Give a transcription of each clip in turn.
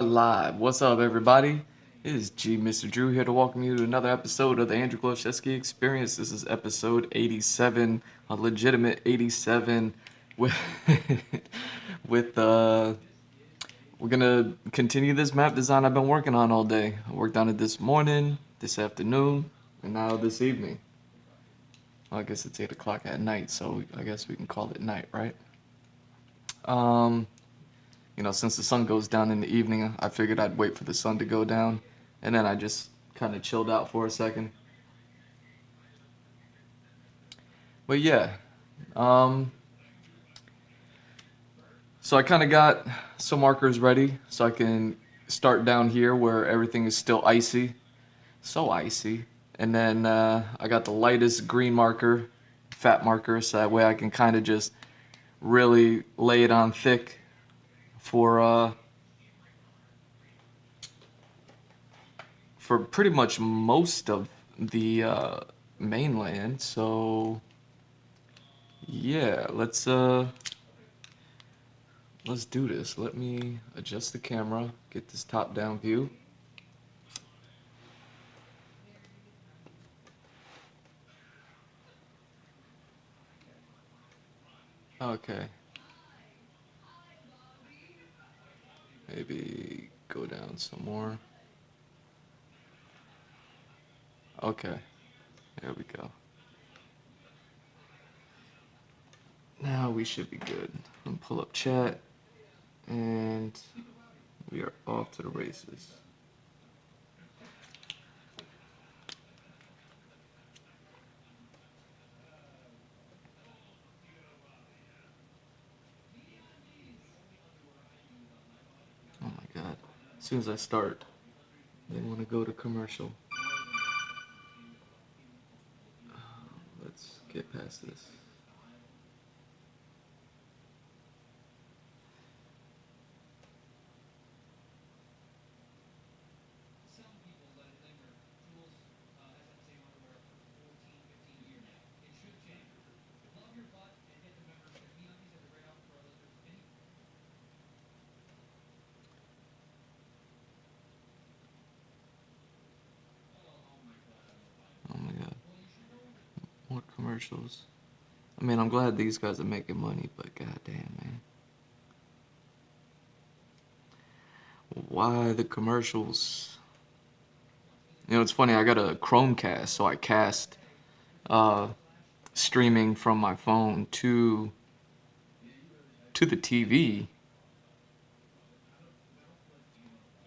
live. What's up, everybody? It is Mr. Drew here to welcome you to another episode of the Glowczewski Experience. This is episode 87, a legitimate 87. With, with we're gonna continue this map design I've been working on all day. I worked on it this morning, this afternoon, and now this evening. Well, I guess it's 8 o'clock at night, so I guess we can call it night, right? Um, since the sun goes down in the evening, I figured I'd wait for the sun to go down, and then I just kind of chilled out for a second. But yeah, um, so I kind of got some markers ready so I can start down here where everything is still icy, so icy. And then I got the lightest green marker, fat marker, so that way I can kind of just really lay it on thick for pretty much most of the mainland. So yeah, let's do this. Let me adjust the camera, get this top down view. Okay. Maybe go down some more. Okay. There we go. Now we should be good. I'm pull up chat and we are off to the races. Oh my god. As soon as I start, they want to go to commercial. Let's get past this. Oh my god. More commercials. I mean, I'm glad these guys are making money, but goddamn, man. Why the commercials? It's funny. I got a Chromecast, so I cast uh, streaming from my phone to the TV,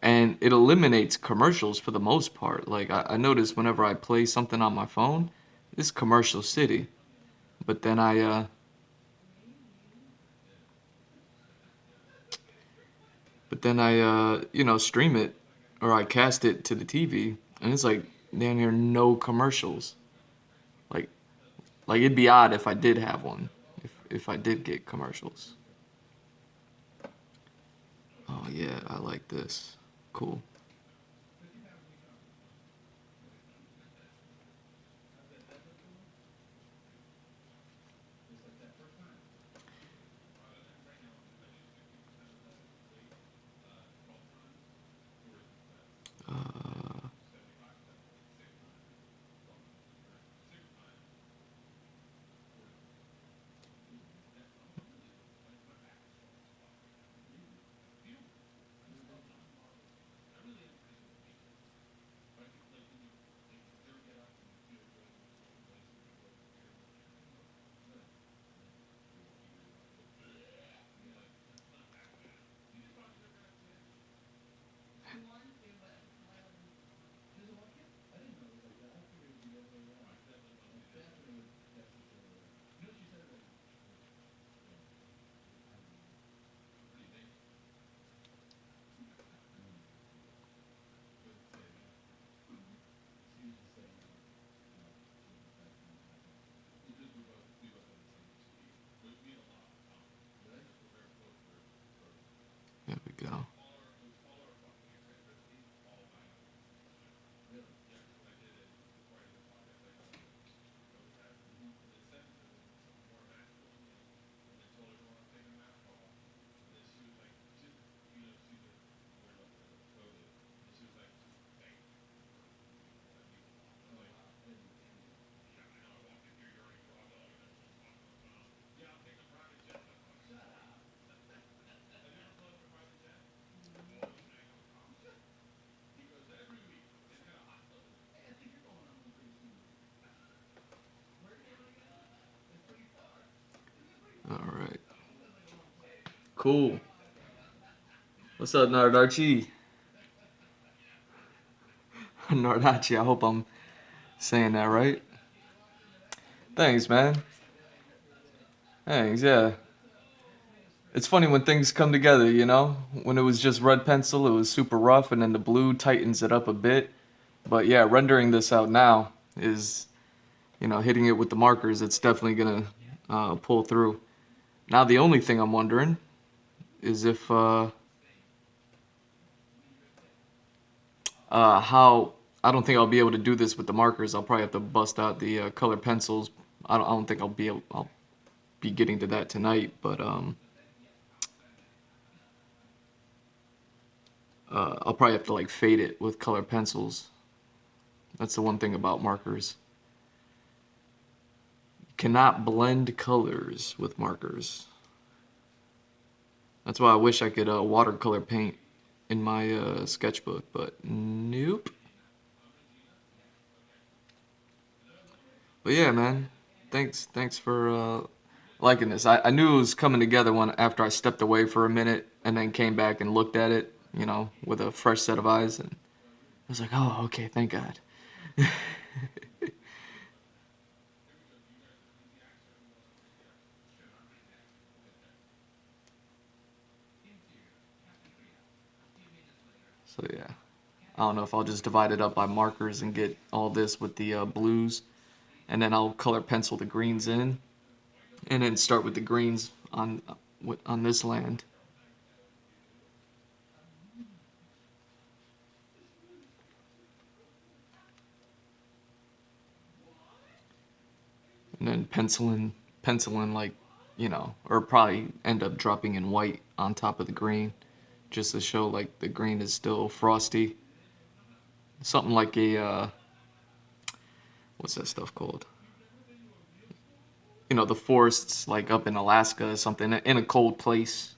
and it eliminates commercials for the most part. Like I notice whenever I play something on my phone, it's commercial city, but then I stream it or I cast it to the TV, and it's like damn near no commercials. Like like it'd be odd if I did have one, if I did get commercials. Oh yeah, I like this. Cool. Uh, Cool. What's up, Nardarchi? Nardachi, I hope I'm saying that right. Thanks, man. Thanks, yeah. It's funny when things come together, you know? When it was just red pencil, it was super rough, and then the blue tightens it up a bit. But yeah, rendering this out now is, hitting it with the markers, it's definitely gonna pull through. Now, the only thing I'm wondering is if, how, I don't think I'll be able to do this with the markers. I'll probably have to bust out the color pencils. I don't think I'll be getting to that tonight, but, I'll probably have to like fade it with color pencils. That's the one thing about markers. You cannot blend colors with markers. That's why I wish I could watercolor paint in my sketchbook, but nope. But yeah, man, thanks for liking this. I knew it was coming together when after I stepped away for a minute and then came back and looked at it, with a fresh set of eyes, and I was like, oh, okay, thank God. So yeah, I don't know if I'll just divide it up by markers and get all this with the blues, and then I'll color pencil the greens in, and then start with the greens on this land. And then pencil in like, or probably end up dropping in white on top of the green, just to show like the green is still frosty. Something like a what's that stuff called? The forests like up in Alaska or something in a cold place.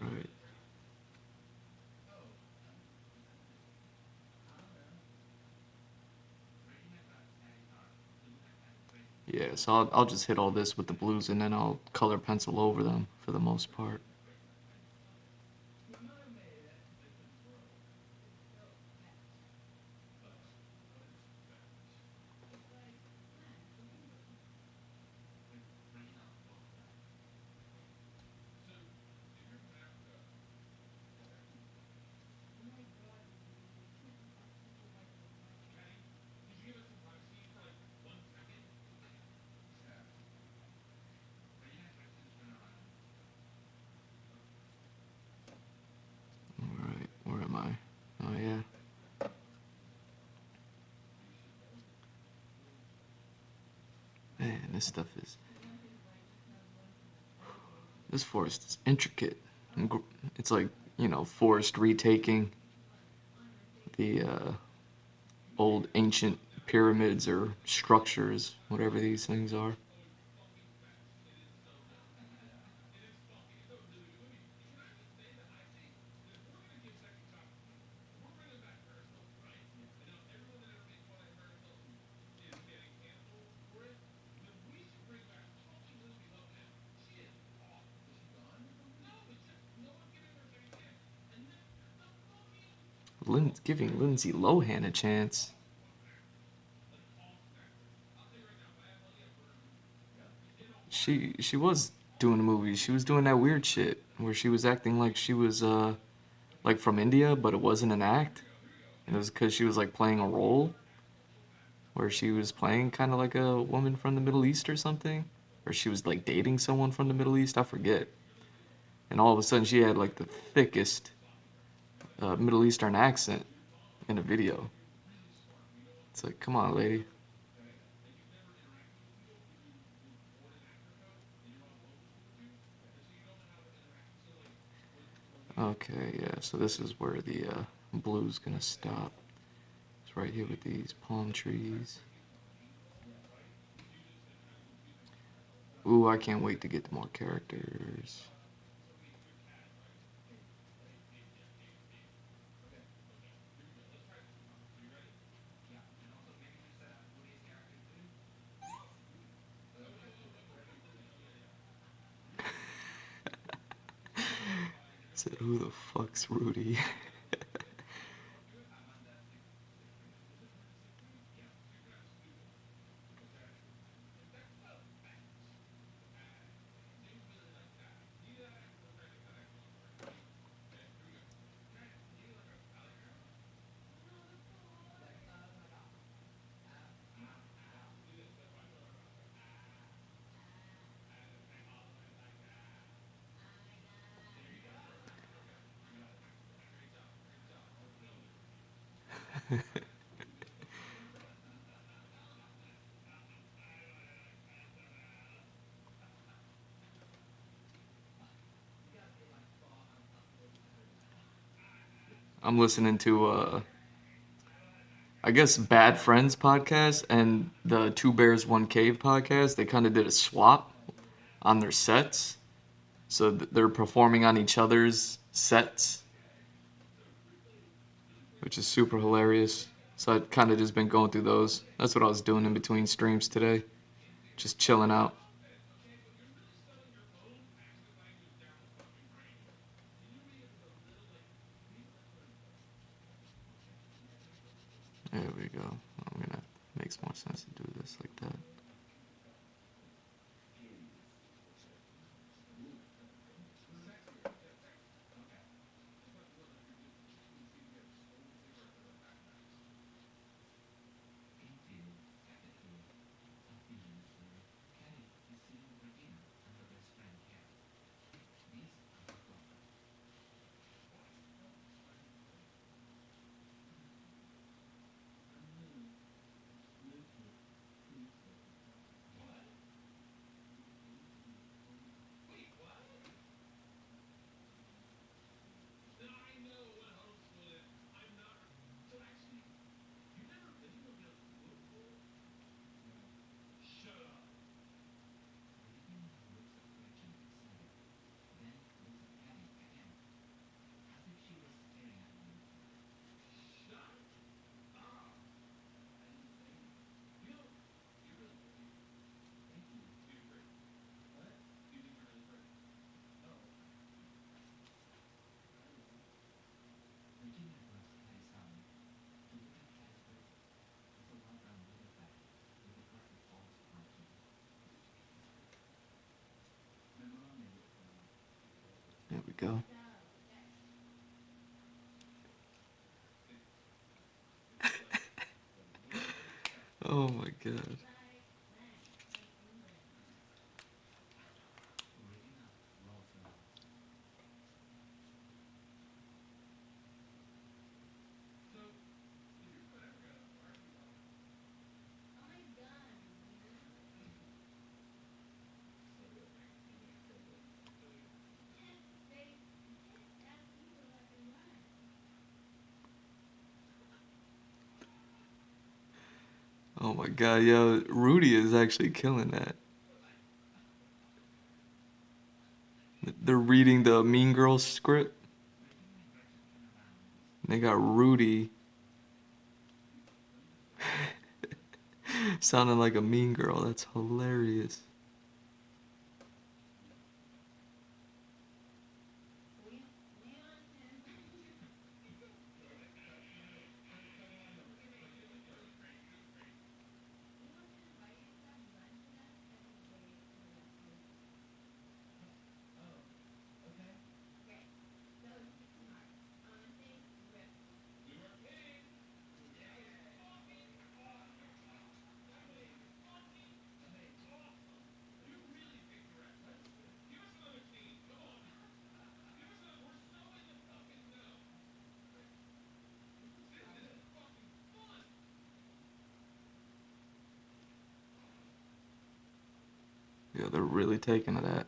Right. Yeah, so I'll just hit all this with the blues and then I'll color pencil over them for the most part. All right, where am I? Oh yeah. Man, this forest is intricate. It's like, forest retaking the old ancient pyramids or structures, whatever these things are. Giving Lindsay Lohan a chance. She was doing a movie. She was doing that weird shit where she was acting like she was like from India, but it wasn't an act. And it was because she was like playing a role where she was playing kind of like a woman from the Middle East or something, or she was like dating someone from the Middle East. I forget. And all of a sudden, she had like the thickest Middle Eastern accent in a video. It's like, come on, lady. Okay, yeah, so this is where the blue's gonna stop. It's right here with these palm trees. Ooh, I can't wait to get to more characters. Said, who the fuck's Rudy? I'm listening to I guess Bad Friends podcast and the Two Bears One Cave podcast. They kind of did a swap on their sets, so they're performing on each other's sets, which is super hilarious. So I've kind of just been going through those. That's what I was doing in between streams today, just chilling out. There we go. I'm gonna makes more sense to do this like that. There we go. Oh my god. Oh my god, yo, Rudy is actually killing that. They're reading the Mean Girls script. They got Rudy sounding like a mean girl. That's hilarious. Yeah, they're really taking to that.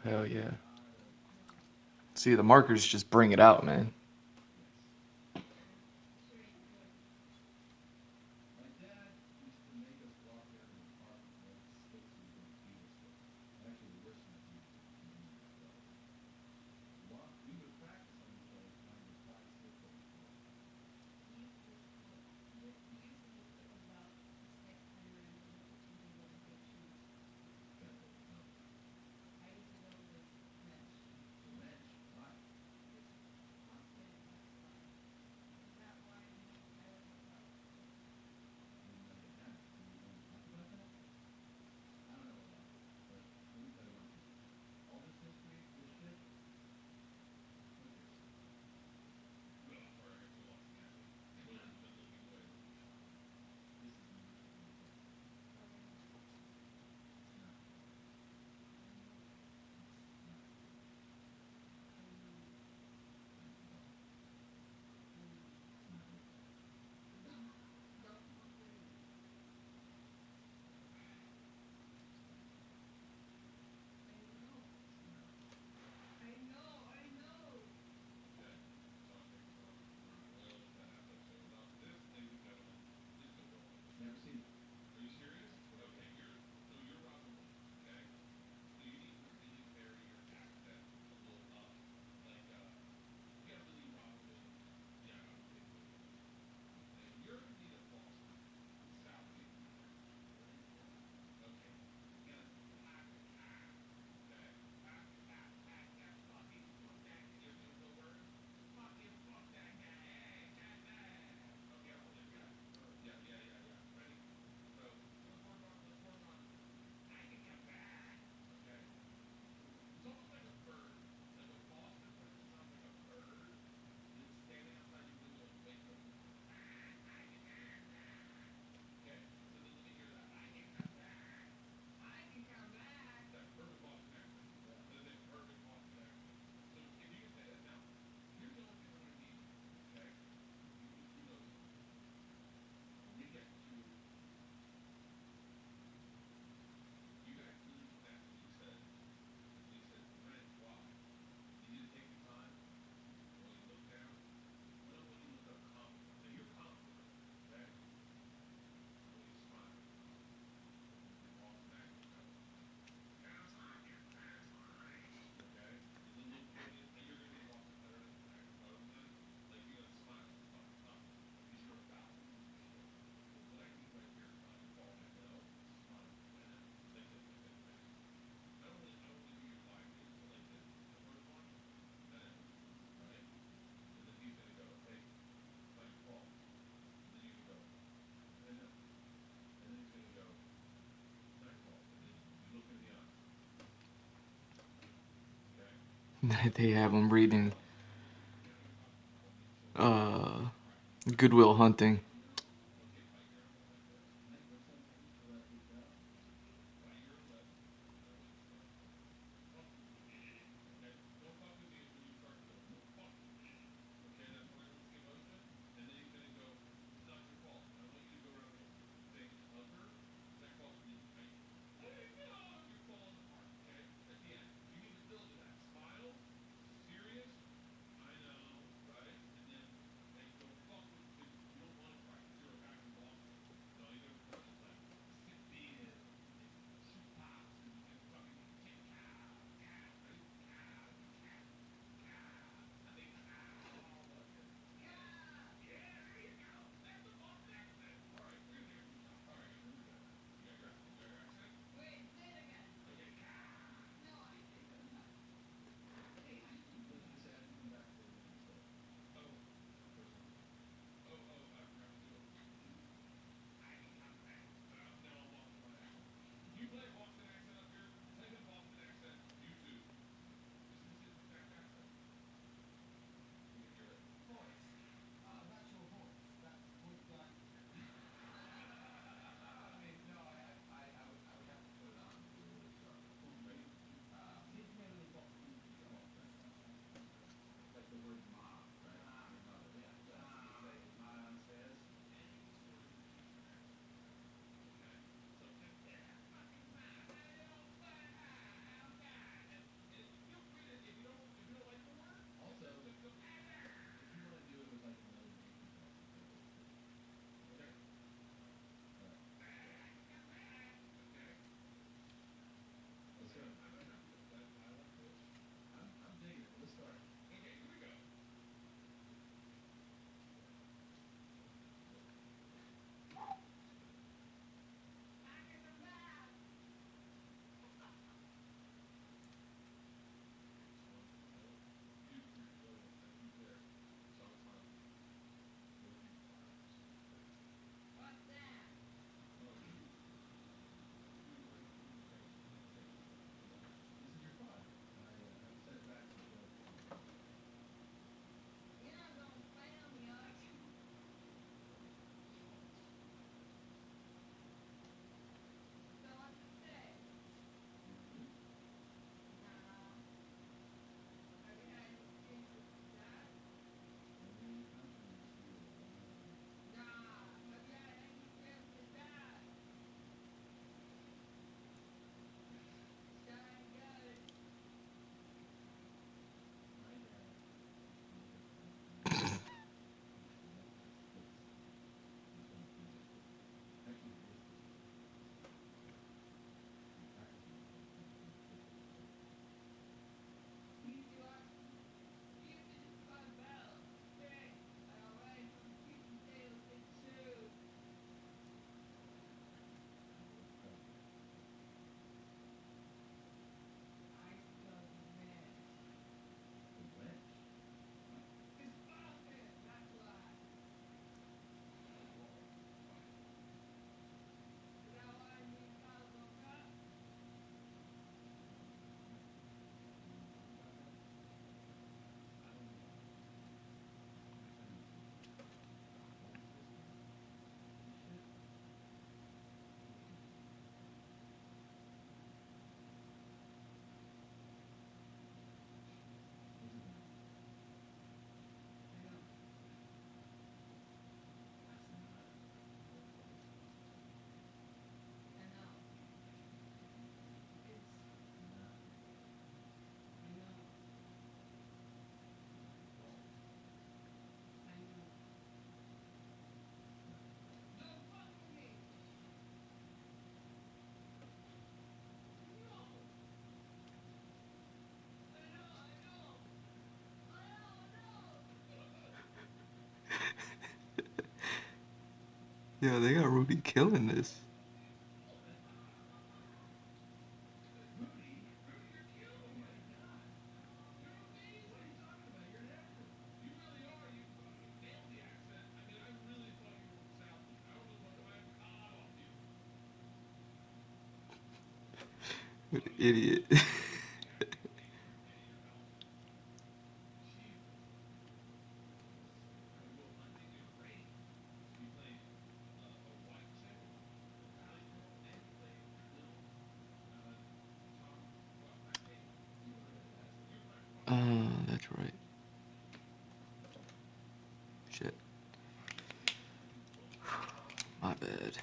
Hell yeah. See, the markers just bring it out, man. They have them reading uh, Goodwill Hunting. Yeah, they got Rudy killing this. What an idiot. That's right. Shit. My bad.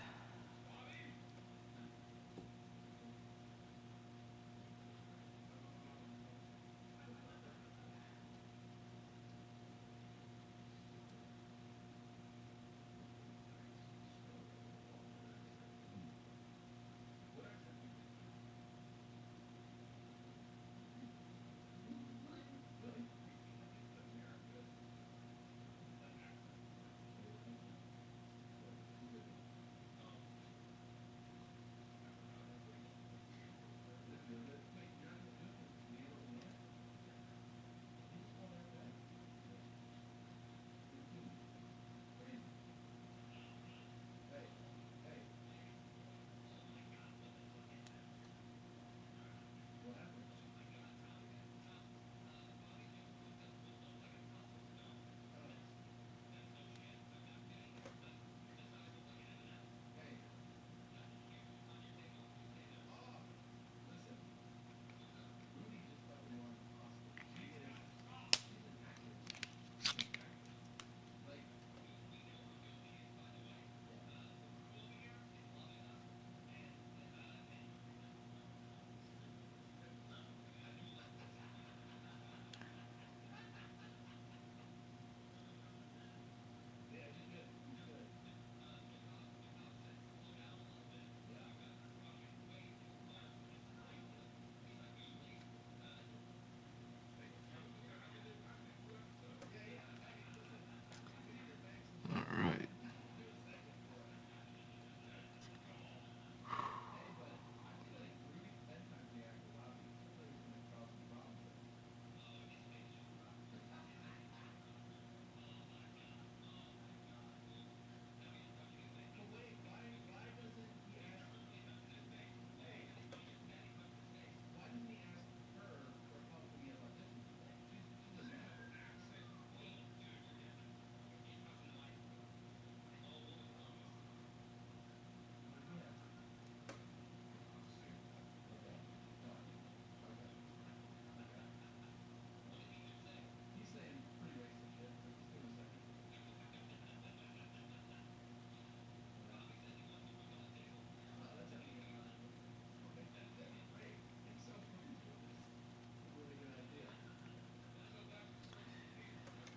Alright.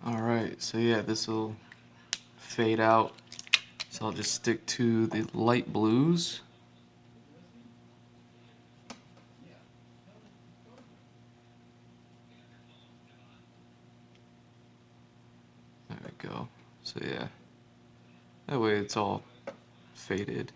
Alright, so yeah, this will fade out. So I'll just stick to the light blues. There we go. So yeah, that way it's all faded.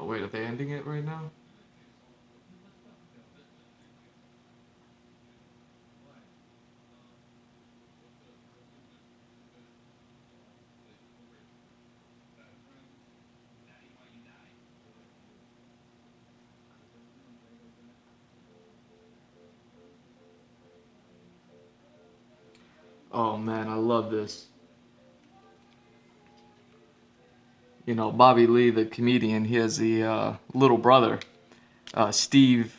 Oh wait, are they ending it right now? Oh man, I love this. You know, Bobby Lee, the comedian, he has the little brother, Steve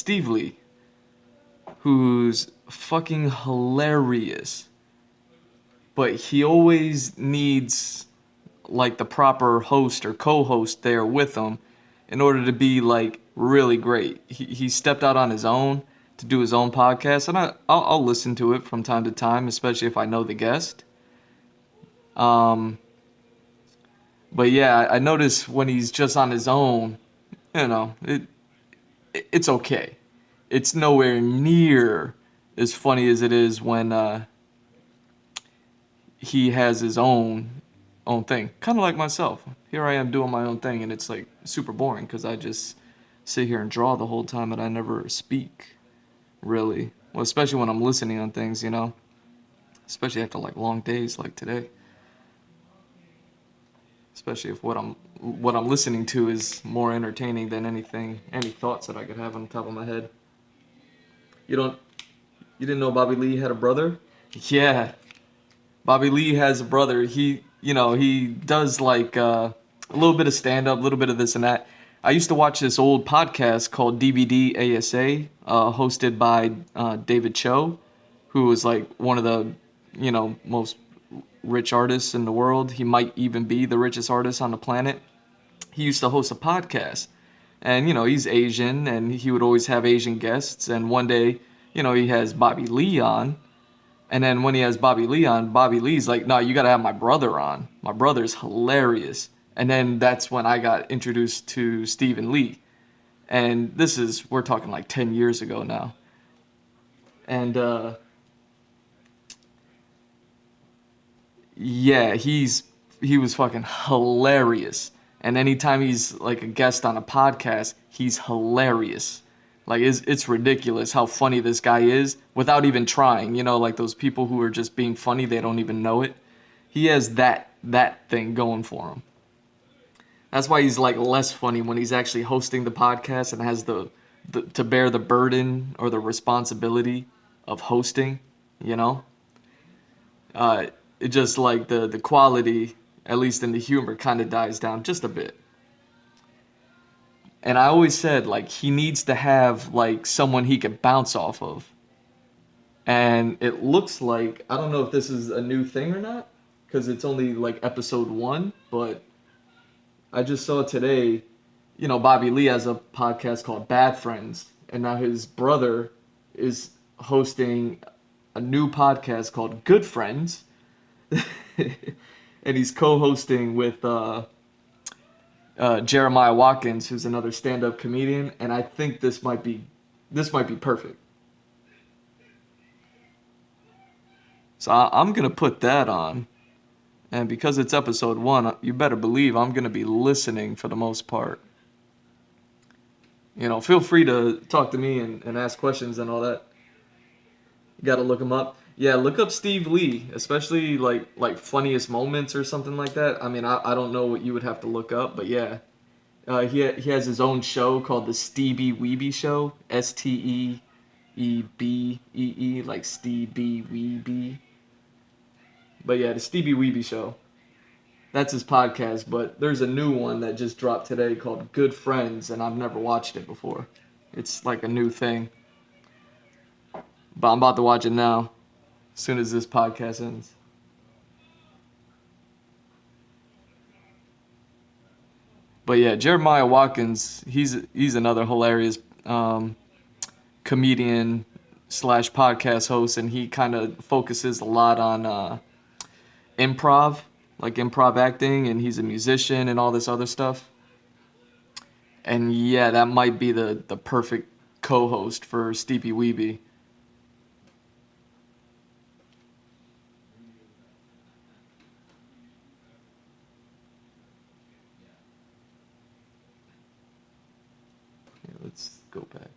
Lee, who's fucking hilarious. But he always needs like the proper host or co-host there with him in order to be like really great. He stepped out on his own to do his own podcast, and I'll listen to it from time to time, especially if I know the guest. Um, but yeah, I notice when he's just on his own, you know, it's okay. It's nowhere near as funny as it is when he has his own thing. Kind of like myself. Here I am doing my own thing, and it's like super boring because I just sit here and draw the whole time, and I never speak really. Well, especially when I'm listening on things, you know. Especially after like long days like today. Especially if what I'm listening to is more entertaining than any thoughts that I could have on the top of my head. You don't you didn't know Bobby Lee had a brother? Yeah, Bobby Lee has a brother. He does like a little bit of stand up, a little bit of this and that. I used to watch this old podcast called DVD ASA, hosted by David Cho, who was like one of the, most rich artists in the world. He might even be the richest artist on the planet. He used to host a podcast. And, he's Asian and he would always have Asian guests. And one day, he has Bobby Lee on, and then when he has Bobby Lee on, Bobby Lee's like, no, you got to have my brother on. My brother's hilarious. And then that's when I got introduced to Stephen Lee. And we're talking like 10 years ago now. And yeah, he was fucking hilarious. And anytime he's like a guest on a podcast, he's hilarious. Like it's ridiculous how funny this guy is without even trying. Like those people who are just being funny, they don't even know it. He has that thing going for him. That's why he's like less funny when he's actually hosting the podcast and has the to bear the burden or the responsibility of hosting, you know? It just like the quality, at least in the humor, kind of dies down just a bit. And I always said like he needs to have like someone he can bounce off of. And it looks like, I don't know if this is a new thing or not, because it's only like episode 1, but I just saw today, Bobby Lee has a podcast called Bad Friends, and now his brother is hosting a new podcast called Good Friends, and he's co-hosting with Jeremiah Watkins, who's another stand-up comedian, and I think this might be perfect. So I'm gonna put that on, and because it's episode 1, you better believe I'm gonna be listening for the most part. Feel free to talk to me and ask questions and all that. You gotta look him up. Yeah, look up Steve Lee, especially like funniest moments or something like that. I mean, I don't know what you would have to look up, but yeah, he has his own show called the Stevie Weeby Show, Steebee, like Stevie Weeby. But yeah, the Stevie Weeby Show. That's his podcast, but there's a new one that just dropped today called Good Friends, and I've never watched it before. It's like a new thing, but I'm about to watch it now, as soon as this podcast ends. But yeah, Jeremiah Watkins, he's another hilarious comedian slash podcast host, and he kind of focuses a lot on improv, like improv acting, and he's a musician and all this other stuff. And yeah, that might be the perfect co-host for Steepy Weeby. Here, let's go back.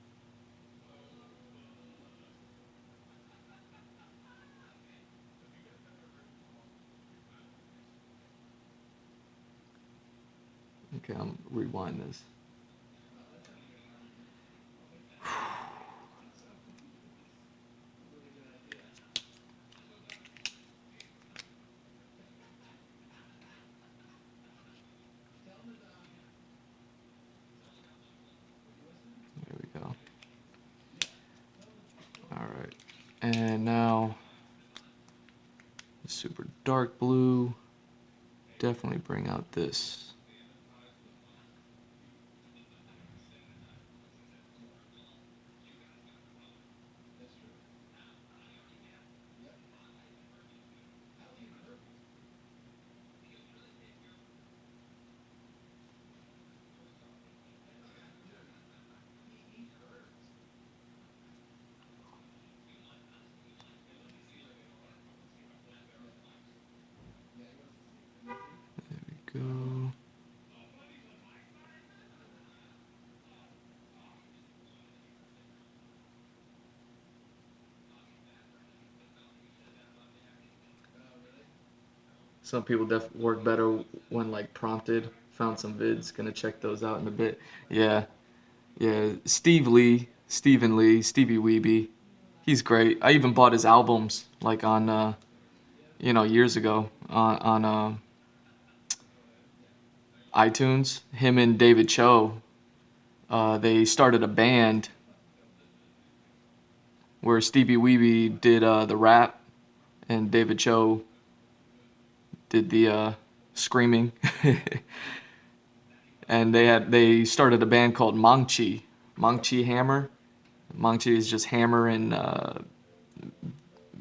Okay, I'm rewind this. super dark blue. Definitely bring out this. There we go. Some people work better when like prompted. Found some vids. Gonna check those out in a bit. Yeah, yeah. Stephen Lee, Stevie Weeby. He's great. I even bought his albums like on years ago on iTunes. Him and David Cho. They started a band where Stevie Weeby did the rap and David Cho did the screaming. And they started a band called Mangchi Hammer. Mangchi is just hammer in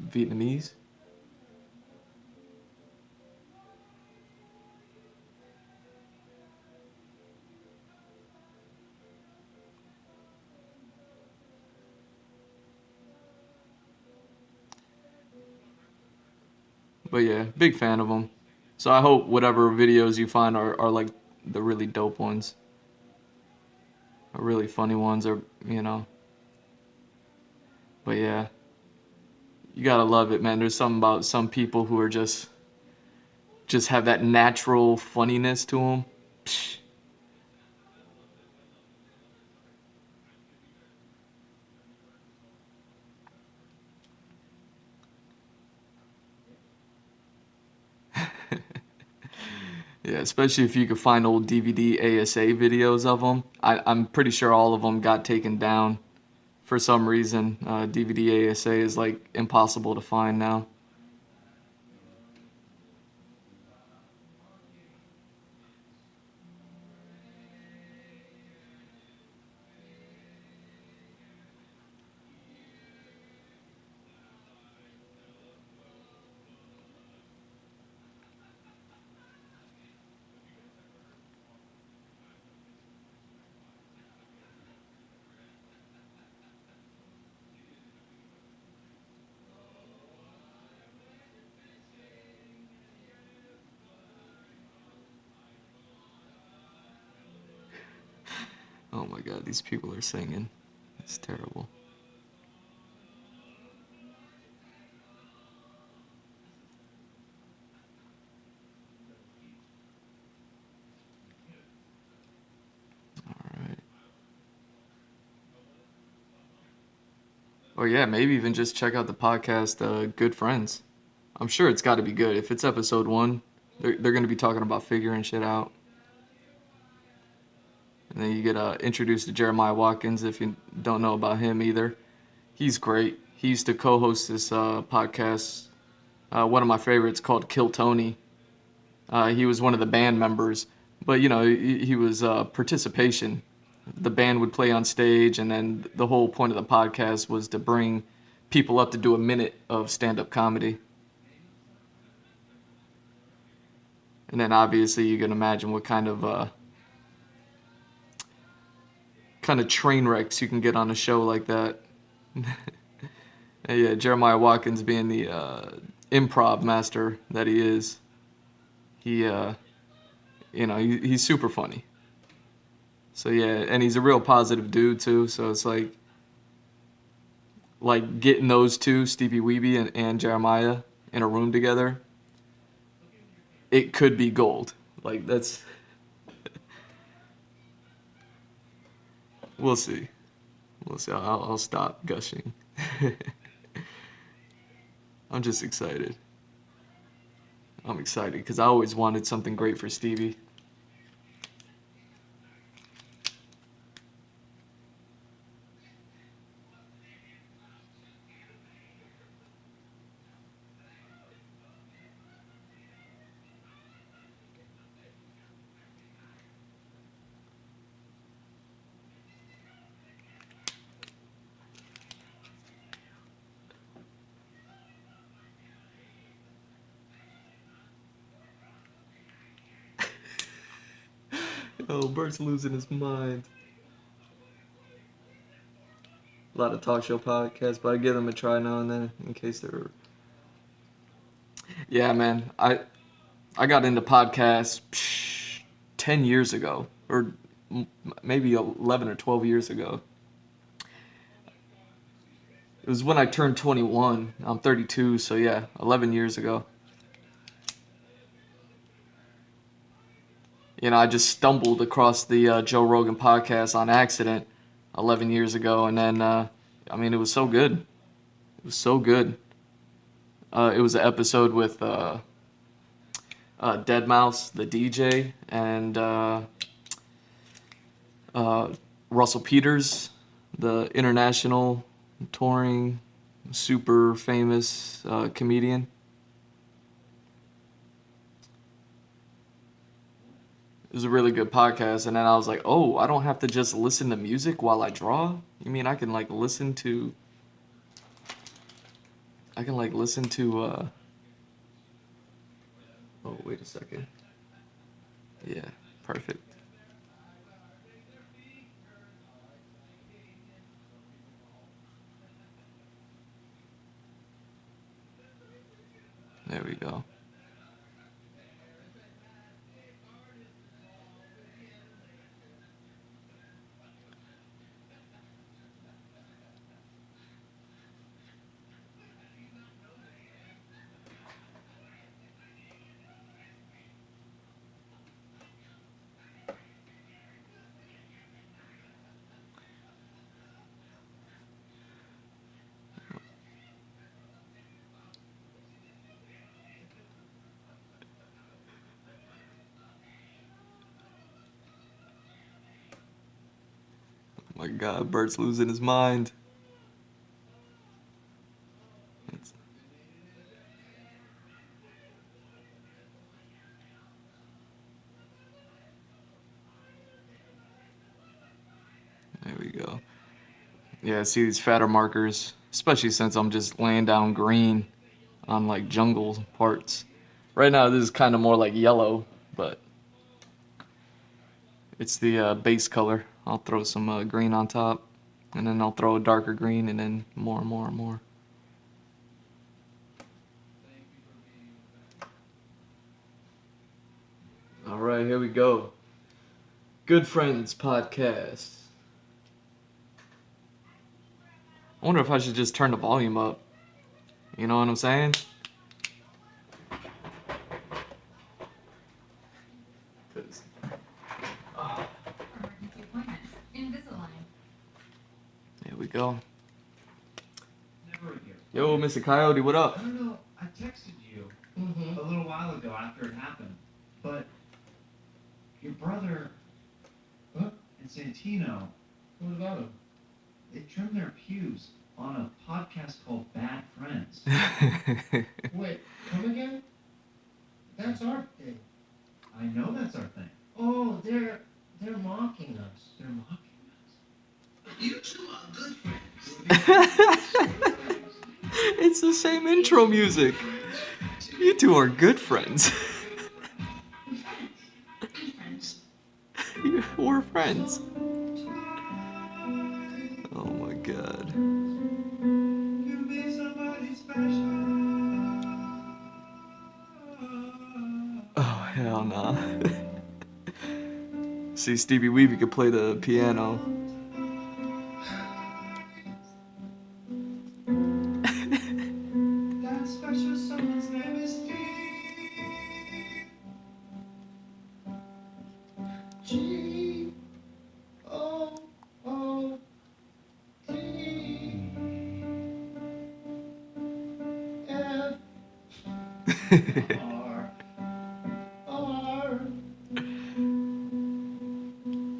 Vietnamese. But yeah, big fan of them. So I hope whatever videos you find are like the really dope ones, or really funny ones, or you know. But yeah, you gotta love it, man. There's something about some people who are just have that natural funniness to them. Psh. Yeah, especially if you could find old DVD ASA videos of them. I'm pretty sure all of them got taken down for some reason. DVD ASA is like impossible to find now. Oh my God, these people are singing. It's terrible. All right. Or yeah, maybe even just check out the podcast, Good Friends. I'm sure it's got to be good. If it's episode one, they're going to be talking about figuring shit out. And then you get introduced to Jeremiah Watkins if you don't know about him either. He's great. He used to co-host this podcast, one of my favorites called Kill Tony. He was one of the band members, but he was participation. The band would play on stage, and then the whole point of the podcast was to bring people up to do a minute of stand-up comedy. And then obviously you can imagine what kind of train wrecks you can get on a show like that. And yeah, Jeremiah Watkins being the improv master that he is, he he's super funny. So yeah, and he's a real positive dude too. So it's like getting those two, Stevie Weeby and Jeremiah, in a room together. It could be gold. Like that's we'll see. We'll see. I'll stop gushing. I'm just excited. I'm excited because I always wanted something great for Stevie. Oh, Bert's losing his mind. A lot of talk show podcasts, but I give them a try now and then in case they're. Yeah, man. I got into podcasts 10 years ago, or maybe 11 or 12 years ago. It was when I turned 21. I'm 32, so yeah, 11 years ago. I just stumbled across the Joe Rogan podcast on accident 11 years ago, and then, it was so good. It was so good. It was an episode with Deadmau5, the DJ, and Russell Peters, the international touring, super famous comedian. It was a really good podcast, and then I was like, oh, I don't have to just listen to music while I draw? You mean I can listen to oh, wait a second. Yeah, perfect. There we go. Oh my God, Bert's losing his mind. It's- There we go. Yeah, see these fatter markers, especially since I'm just laying down green on jungle parts. Right now, this is kind of more like yellow, but it's the base color. I'll throw some green on top, and then I'll throw a darker green, and then more and more and more. All right, here we go. Good Friends podcast. I wonder if I should just turn the volume up. You know what I'm saying? 'Cause- There we go. Yo, Mr. Coyote, what up? I don't know. I texted you a little while ago after it happened, but your brother and Santino, What about him? they trimmed their pews on a podcast called Bad Friends. Wait, come again? That's our thing. I know that's our thing. Oh, they're mocking us. They're mocking us. You two are good friends. It's the same intro music. You two are good friends. We're friends. Oh my God. You be somebody special. Oh, hell nah. See, Stevie Weeby could play the piano. That special someone's name is Steve. G-O-O-T. F-R-R.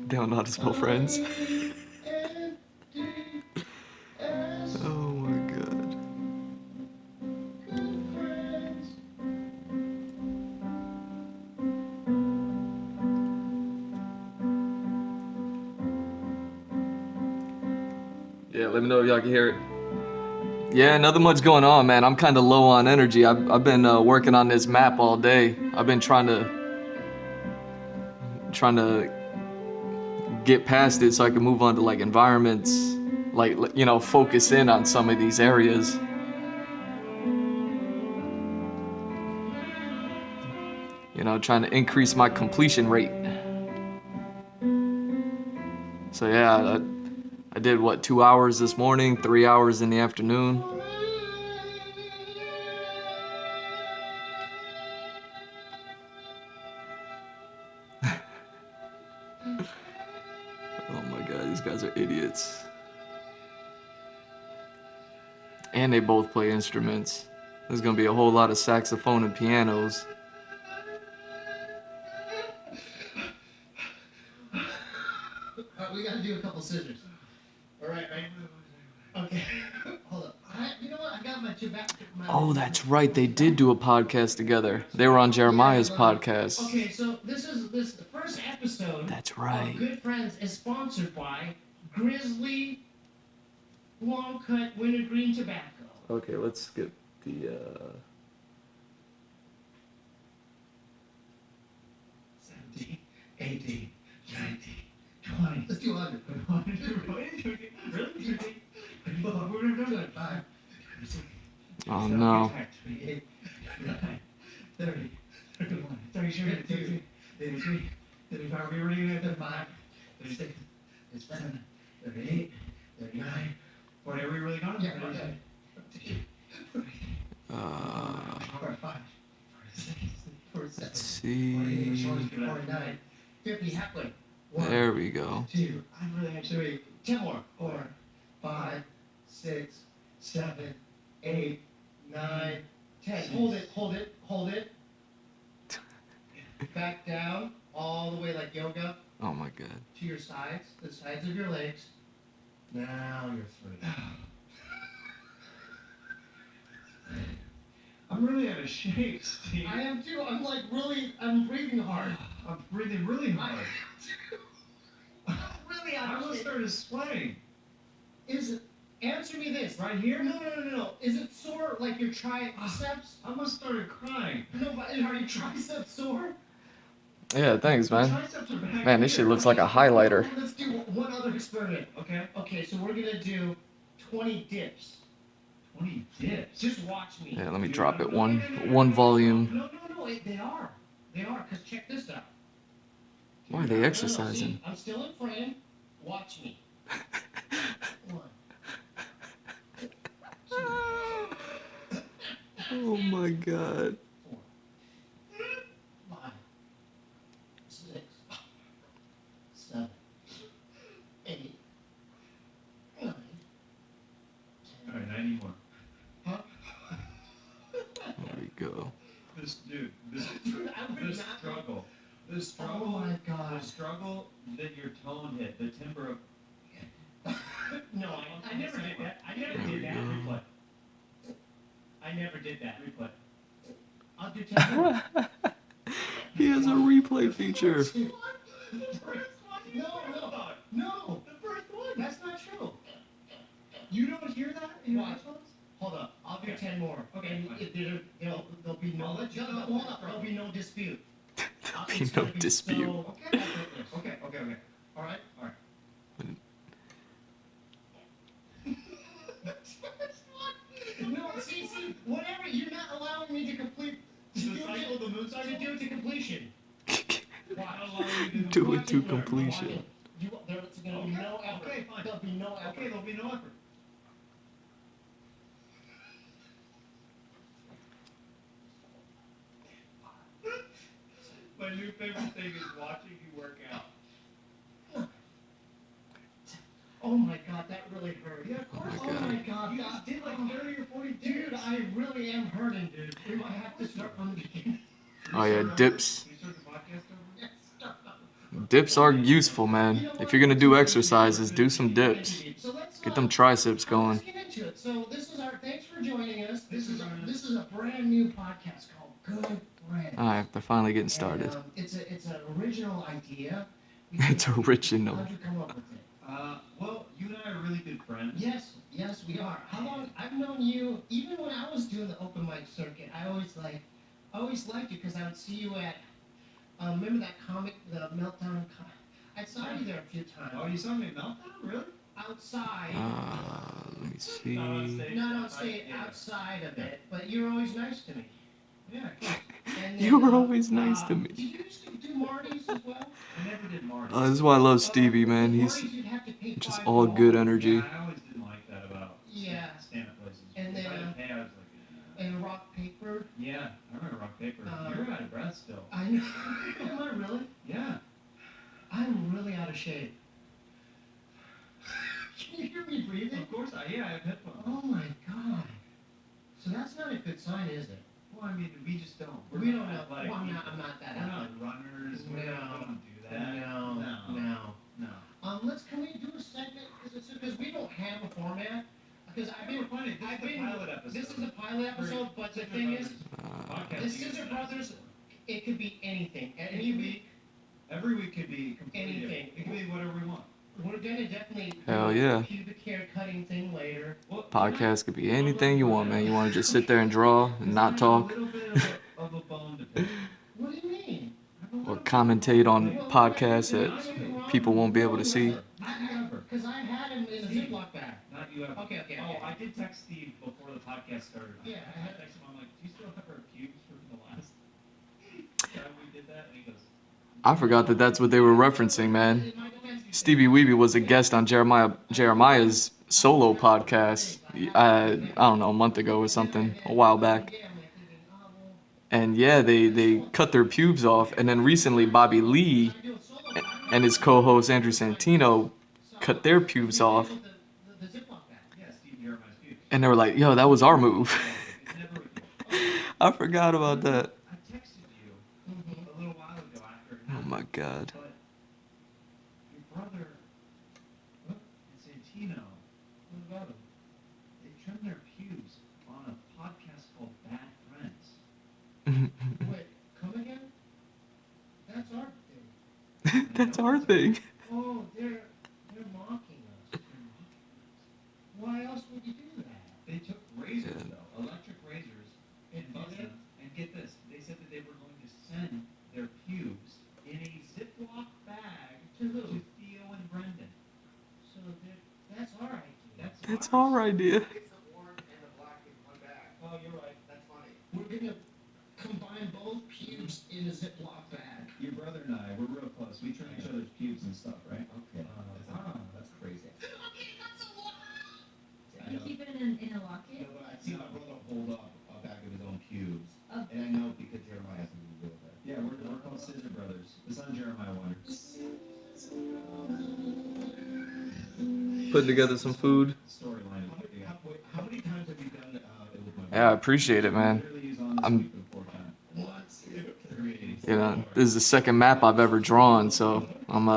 They don't know how to spell friends. I-N-D-S. Oh my God. Good friends. Yeah, let me know if y'all can hear it. Yeah, nothing much going on, man. I'm kind of low on energy. I've been working on this map all day. I've been trying to get past it so I can move on to like environments, like, you know, focus in on some of these areas. You know, trying to increase my completion rate. So yeah, I did what, 2 hours this morning, 3 hours in the afternoon. Oh my god, these guys are idiots. And they both play instruments. There's gonna be a whole lot of saxophone and pianos. We gotta do a couple scissors. All right. Okay. Hold up. You know what? I got my tobacco. Oh, that's right. They did do a podcast together. They were on Jeremiah's podcast. Okay, so this the first episode. That's right. Of Good Friends is sponsored by Grizzly Long Cut Wintergreen Tobacco. Okay, let's skip the 17, 18, 19, 20. Let's do 100. Really? We're gonna do it. 5, Oh no. 28, 29, 30, 31, 32, 33, 35. We were even at 35, 36, 37, 38, 39. Whatever you really got? Yeah, okay. 45, 46, 47, Let's see. 49, 50, halfway. 1, There we go. 2, 3, 10 more. 4, 5, 6, 7, 8, 9, 10. Hold it. Back down, all the way like yoga, Oh my god. to your sides, the sides of your legs. Now you're free. I'm really out of shape, Steve. I am too. I'm breathing hard. I'm breathing really hard. Really I out of almost shape. started sweating. Answer me this. Right here? No. Is it sore like your triceps? I almost started crying. No, but are your triceps sore? Yeah, thanks, man. Triceps are back Man, this here. shit looks like a highlighter. Let's do one other experiment. Okay. Okay, so we're gonna do 20 dips. 20 dips. Just watch me. Yeah, let me drop it one volume. No, they are. Cause check this out. Why are they No, exercising? see, I'm still in frame. Watch me. 1. Oh my god. 4, 5, 6, 7, 8, 9, 10. All right, 90 more. Huh? There we go. This I would not- struggle. Oh my God. The struggle that your tone hit, the timbre of. No, I never did that. I never did that. Replay. I never did that. Replay. I'll do 10 more. He has a replay feature. No. The first one. That's not true. You don't hear that in your Watch. headphones? Hold up. I'll do 10 more. Okay, And fine. there'll be no. I'll let you know. Hold up. There'll be no dispute. There'll be It's no gonna dispute. so Okay. effortless. Okay. All right. No, see, whatever. You're not allowing me to complete. The cycle of the moon So I can do it to completion. Do it Watch to and learn. completion. There's gonna be no effort. Okay, fine. There'll be no effort. Okay, there'll be no effort. My new favorite thing is watching you work out. Oh my God, that really hurt. Yeah, of course. my Oh God. my God. You just did like 30 or 40 Dude, I really am hurting, dude. We might have to start from the beginning. Oh yeah, dips. Can you start the podcast over? Yes, start from- Dips are useful, man. If you're gonna do exercises, do some dips. So let's Get them triceps going. Let's get into it. So this is our. Thanks for joining us. This is a brand new podcast called Good Friends. Alright, they're finally getting started. And, it's an original idea. It's original. How'd you come up with it? Well, you and I are really good friends. Yes, we are. How long? I've known you even when I was doing the open mic circuit. I always liked you because I would see you at. Remember that comic, the Meltdown? I saw you there a few times. Oh, you saw me meltdown? Really? Outside. Let me see. Not on stage. Not on stage, outside of it, but you were always nice to me. Yeah, cool. And You then, were always nice to me. Did you used to do Marty's as well? I never did Marty. This is why I love Stevie, man. With He's Marty's, you'd have to pay just $5. all good energy. Yeah, I always didn't like that about Yeah. stand-up places. And If then, I didn't pay, I was like, And rock paper. yeah, I remember rock paper. You're out of breath still. I know. Am I really? Yeah. I'm really out of shape. Can you hear me breathing? Of course, I have headphones. Oh my god. So that's not a good sign, is it? Well, I mean, we just don't. We don't know. athletic Well, I'm people. not that We're not athletic. runners. We No. don't do that. No. No. Can we do a segment? Because we don't have a format. Because I've been, Funny. This is a pilot episode. This is a pilot episode, but the thing is, Podcast the is Scissor an Brothers, episode. it could be anything. It Any could week, be, every week could be completely Anything. different. It could be whatever we want. we're gonna definitely Hell do yeah. a pubic hair cutting thing later. Well, Podcast could be anything you want, man. You want to just sit there and draw and not talk, A little bit of a bone to pick. What do you mean? or commentate on podcasts that people won't be able to see. Because I had him in a Ziploc bag. Not you ever. Okay. Oh, I did text Steve before the podcast started. Yeah, I had texted him. I'm like, do you still have our cubes from the last time we did that? And he goes, I forgot that that's what they were referencing, man. Stevie Weeby was a guest on Jeremiah's solo podcast. I don't know, a month ago or something, a while back. And yeah, they cut their pubes off, and then recently Bobby Lee and his co-host Andrew Santino cut their pubes off, The Ziploc bag. yeah, Steve Jeremiah's cubes. and they were like, "Yo, that was our move." It's never with you. I forgot about that. I texted you a little while ago after it Oh happened, my god. but your brother and Santino, what about them? They trimmed their pubes on a podcast called Bad Friends. Wait, come again? That's our thing. That's our thing. Oh, they're mocking us. Why else would you do that? They took razors, Yeah. though, electric razors, and Did buzzed they? them. And get this, they said that they were going to send their pubes in a Ziploc bag To who? to Theo and Brendan. So that's our idea. That's ours. our idea. It's the orange and the black in one bag. Oh, you're right. That's funny. We're gonna combine both pubes in a Ziploc bag. Your brother and I, we're real close. We trim each other's pubes and stuff, right? Okay. That's crazy. You keep it in a locket? No, but I see my brother hold up a bag of his own pubes, Oh. and I know because Jeremiah has something to do with it. Yeah, we're called Scissor Brothers. The son Jeremiah Wonder. Putting together some food. Storyline. How many times have you done it with my Yeah, I appreciate it, man. Literally use on this I'm- week for the 4th time. What? 380. You know, this is the second map I've ever drawn, so I'm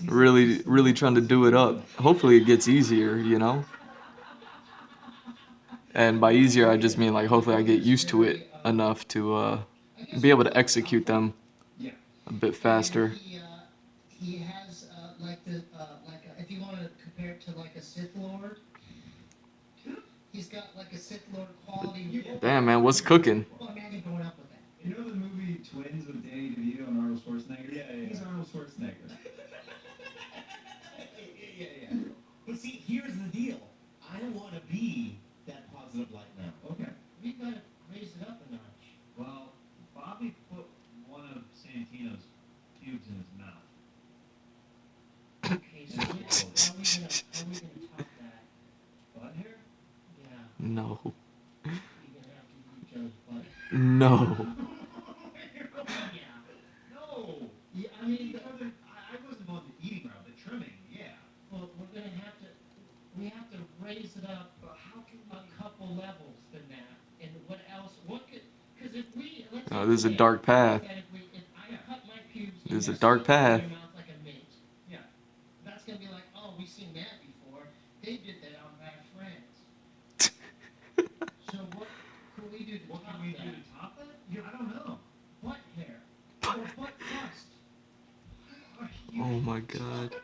really trying to do it up. Hopefully it gets easier, you know? And by easier, I just mean like hopefully I get used to it enough to be able to execute them Yeah. a bit faster. And he has if you want to compare it to like a Sith Lord, he's got like a Sith Lord quality. Damn, man, what's cooking? Well, imagine growing up with that. You know the movie Twins with Danny DeVito and Arnold Schwarzenegger? Yeah. He's Arnold Schwarzenegger. Yeah. But see, here's the deal. I want to be that positive light now. Okay. We've got to raise it up a notch. Well, Bobby put one of Santino's pubes in his mouth. Okay, so how are we gonna top that? Butt hair? Yeah, No. you're gonna have to eat Joe's butt. No. Yeah. No. Yeah, I mean, I wasn't on the eating route, the trimming, yeah. well, we have to raise it up a couple levels than that. And what else? Because if we, let's Oh, say this is a today, dark path. that if I cut my pubes, This is and a dark stick it in path. your mouth like a mint, Yeah. that's gonna be like, oh, we've seen that before. They did that on Bad Friends. So what can we do to What top can we that? do to top that? Yeah, I don't know. Butt hair or butt crust. Oh my god.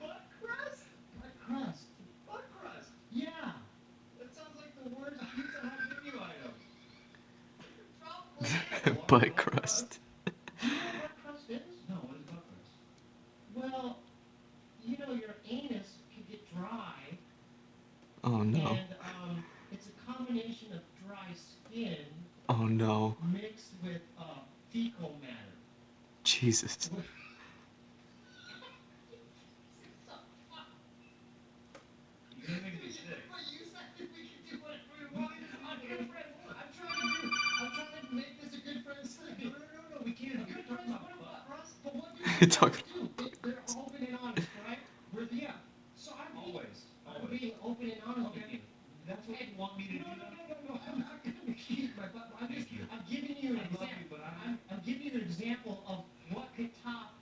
Butt crust? Butt crust. Butt crust? Yeah. That sounds like the worst Pizza Hut menu item. Probably. Butt crust. Do you know what butt crust is? No, what is butt crust? Well, you know your anus can get dry, Oh no. and it's a combination of dry skin Oh no. mixed with fecal matter. Jesus. You're gonna make me sick. But you said that we can do whatever we want. I'm good friends. I'm trying to make this a good friends thing. No, we can't. You're talking about butt crust? But what do You're you talking- do? They're open and honest, right? Yeah. So I'm being open and honest with you. That's what you want me to do? No. I'm not gonna keep my butt. Thank you. I'm giving you an I love example. you, but I'm giving you an example of what could top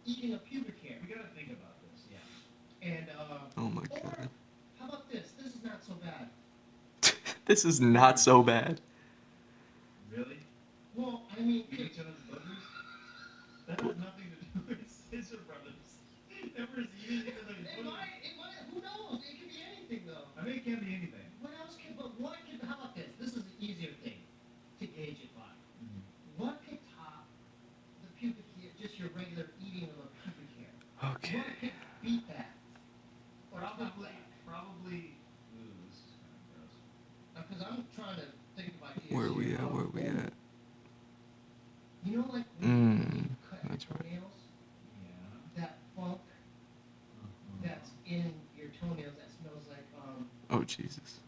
eating a pubic hair. we gotta think about this. Yeah. And Oh my or god. how about this? This is not so bad. This is not so bad. Really? Well, I mean, We each other's brothers? That has nothing to do with sister brothers. Never is easy as it might, who knows? It could be anything though. I mean, it can't be anything. What else could, how about this? This is an easier thing to gauge it by. Mm-hmm. What could top the pubic hair, just your regular eating of a pubic hair? Okay. What could beat that? Or top Probably. Ooh, this is kind of gross. that? Because I'm trying to think of ideas. Where are we here. at? Where are we at? You know, like when you cut that's your right. toenails, Yeah. that funk that's in your toenails that smells like, Oh Jesus.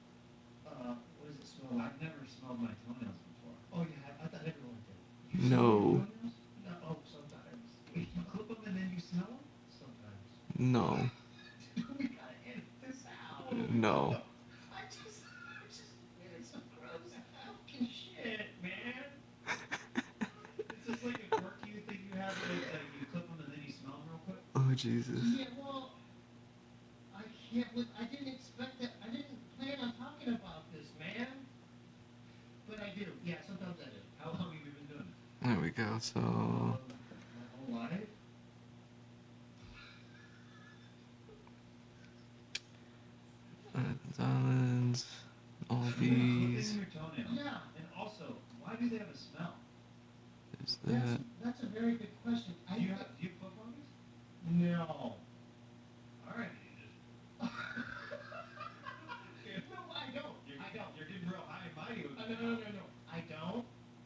what does it smell like? I've never smelled my toenails before. Oh yeah, I thought everyone did. You No. smell your toenails? No, oh, sometimes. Wait, you clip them and then you smell them? Sometimes. No. We gotta edit this out. No. I just it's some gross fucking shit, man. It's just like a quirky thing you have where you clip them and then you smell them real quick. Oh Jesus. Yeah, well, I didn't expect that. I didn't plan on talking about this, man. But I do. Yeah, sometimes I do. How long have you been doing it? There we go. So My whole life. islands, all Clipping these. your toenails. Yeah. And also, why do they have a smell? Is that? That's a very good question. Do you clip on these? No. All right. No, I don't. You're getting real high and mighty with it. No. I don't.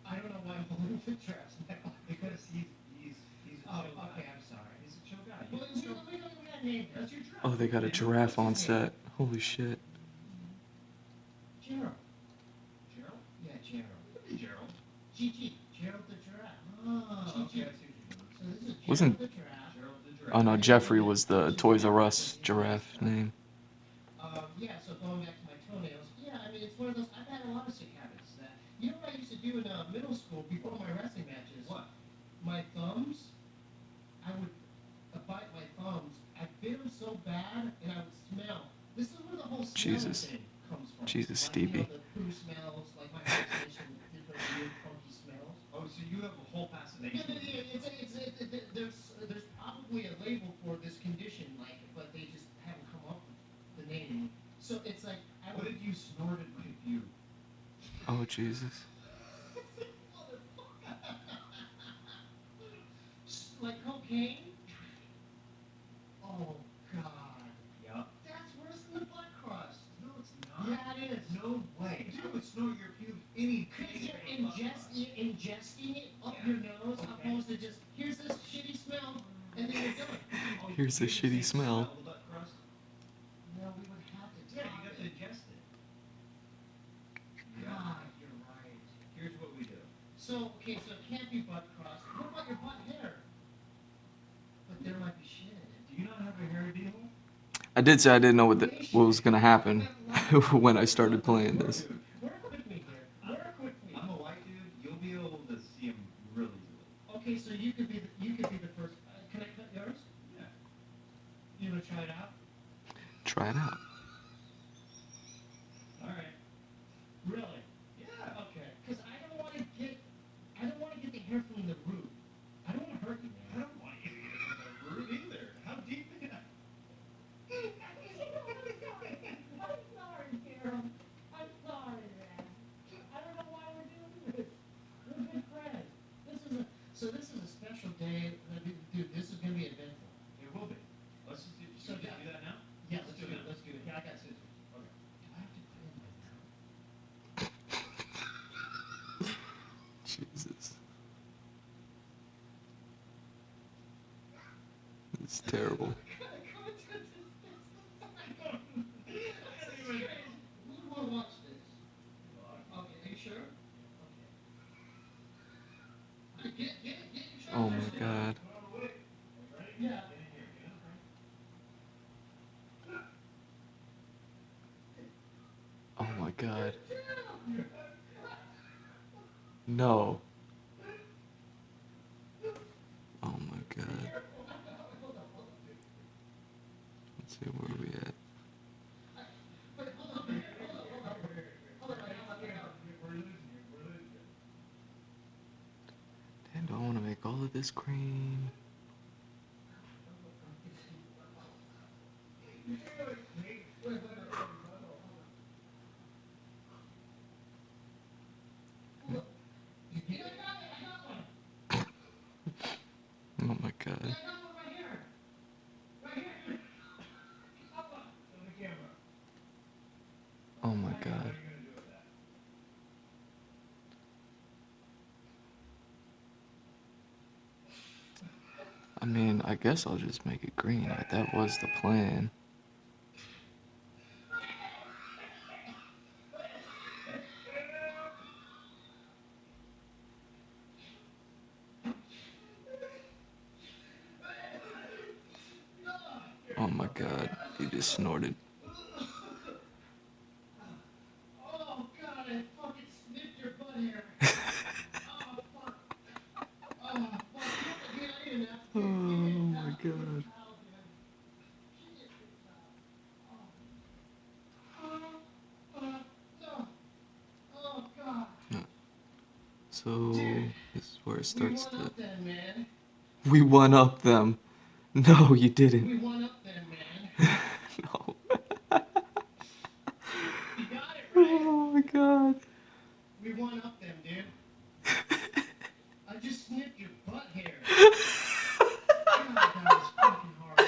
I don't know why I'm holding the trash now. Because he's a Oh, chill guy. okay, I'm sorry. He's a chill guy. Well, we got a name. That's your dress. Oh, they got a giraffe on set. Holy shit. Gerald. Gerald? Yeah, Gerald. Hey, Gerald. GG. Gerald the giraffe. Oh, okay, I see what you're doing. So this is Gerald Wasn't- the giraffe. Gerald the giraffe. Oh no, Jeffrey was the Toys R Us giraffe name. Yeah, so going back to my toenails, yeah, I mean, it's one of those, I've had a lot of sick habits that, you know what I used to do in middle school before my wrestling matches? What? My thumbs, I would bite my thumbs, I bit them so bad, and I would smell. This is where the whole smell Jesus. thing comes from. Jesus, Like, you know, Stevie. the poo smells, like my imagination, different weird, funky smells. Oh, so you have a whole Yeah, fascination. there's probably a label for this condition, like, but they just haven't come up with the name. So it's like I What would. if you snorted my view? Oh Jesus. Like cocaine? Oh God, Yeah. that's worse than the butt crust. No, it's not. Yeah, it is. No way. You would snort your pube any Because you're ingesting it up Yeah. your nose, Okay. opposed to just here's this shitty smell, and then you're done. Oh, Here's the you shitty say smell. the butt crust? No, we would have to. Yeah, top you got to it. ingest it. Yeah. God, you're right. Here's what we do. So, okay, so it can't be butt crust. What about your butt hair? But there might be shit in it. Do you not have a hair deal? I did say I didn't know what was gonna happen when I started playing this. Dude, Work with me here. Work with me. I'm a white dude. You'll be able to see him really good. Okay, so you could be the first. Can I cut yours? Yeah. You wanna try it out? Try it out. All right. Really? Yeah. Okay. Because I don't want to get the hair from the root. I don't want to hurt you, I man. don't want you to get in the root either. How deep can I? I'm sorry, Gerald. I'm sorry. today. Dude, this is gonna be eventful. It will be. Let's just do, So, should we just do that now? Yeah, let's do do it. it. Let's do it. Here, I got scissors. Okay. Do I have to put in my mouth? Jesus. It's terrible. Who wanna watch this? Okay, are you sure? Okay. Get your Oh trousers my down. god. Yeah. Oh my god. No. Oh my god. Let's see where we at. Damn, do I want to make all of this green? Oh my god. Oh my god. I mean, I guess I'll just make it green. Like, that was the plan. Oh my god. He just snorted. Oh god, I fucking sniffed your butt hair. Oh fuck. Oh fuck. Dude, I didn't have to. Oh my god. No. Oh god. So, this is where it We starts won to. up then, man. We one up them. No, you didn't. We won up then, man. No. You got it right. Oh my god. We won up them, dude. I just sniffed your butt hair. God, that was fucking hard. You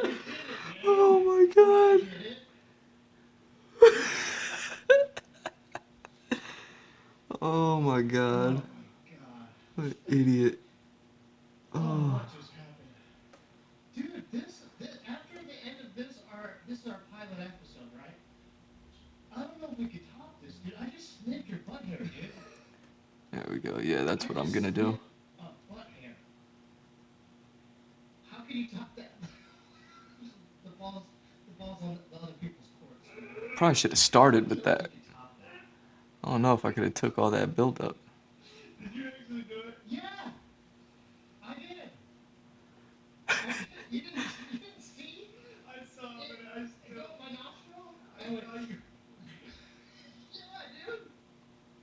did it, man. Oh my god. You did it. Oh my Oh god. my god. What an idiot. Oh, Oh. what just happened? Dude, this after the end of this is our pilot episode, right? I don't know if we could top this, dude. I just sniffed your butt hair, dude. There we go. Yeah, that's what I'm gonna do. Butt hair. How can you top that? the balls on the other people's courts. Probably should have started with I don't that. think you can top that. I don't know if I could have took all that build up. Did you actually do it? Yeah, I did. You didn't see? I saw it, but I It still. got my nostril. I know you. Yeah, dude.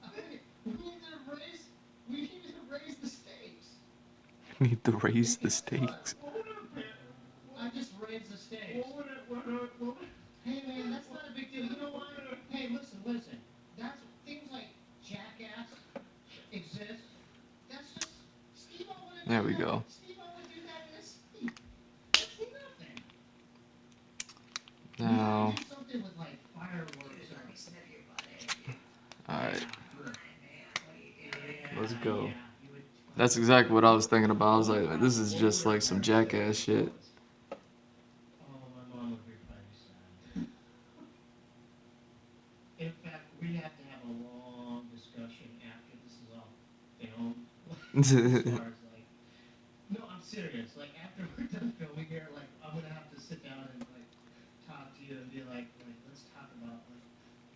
I mean, we need to raise the stakes. Need to raise the stakes. What would have been? I just raised the stakes. What would Hey man, that's not a big deal. You know what? Hey, listen. That's things like jackass exist. That's just Steve would There we go. Steve would do that in his sleep. That's nothing. Now, Do something with like fireworks or alright. Let's go. That's exactly what I was thinking about. I was like, this is just like some jackass shit. Oh, my mom would be probably sad. In fact, we have to have a long discussion after this is all filmed. As far as like, no, I'm serious. Like after we're done filming here, like I'm gonna have to sit down and like talk to you and be like let's talk about like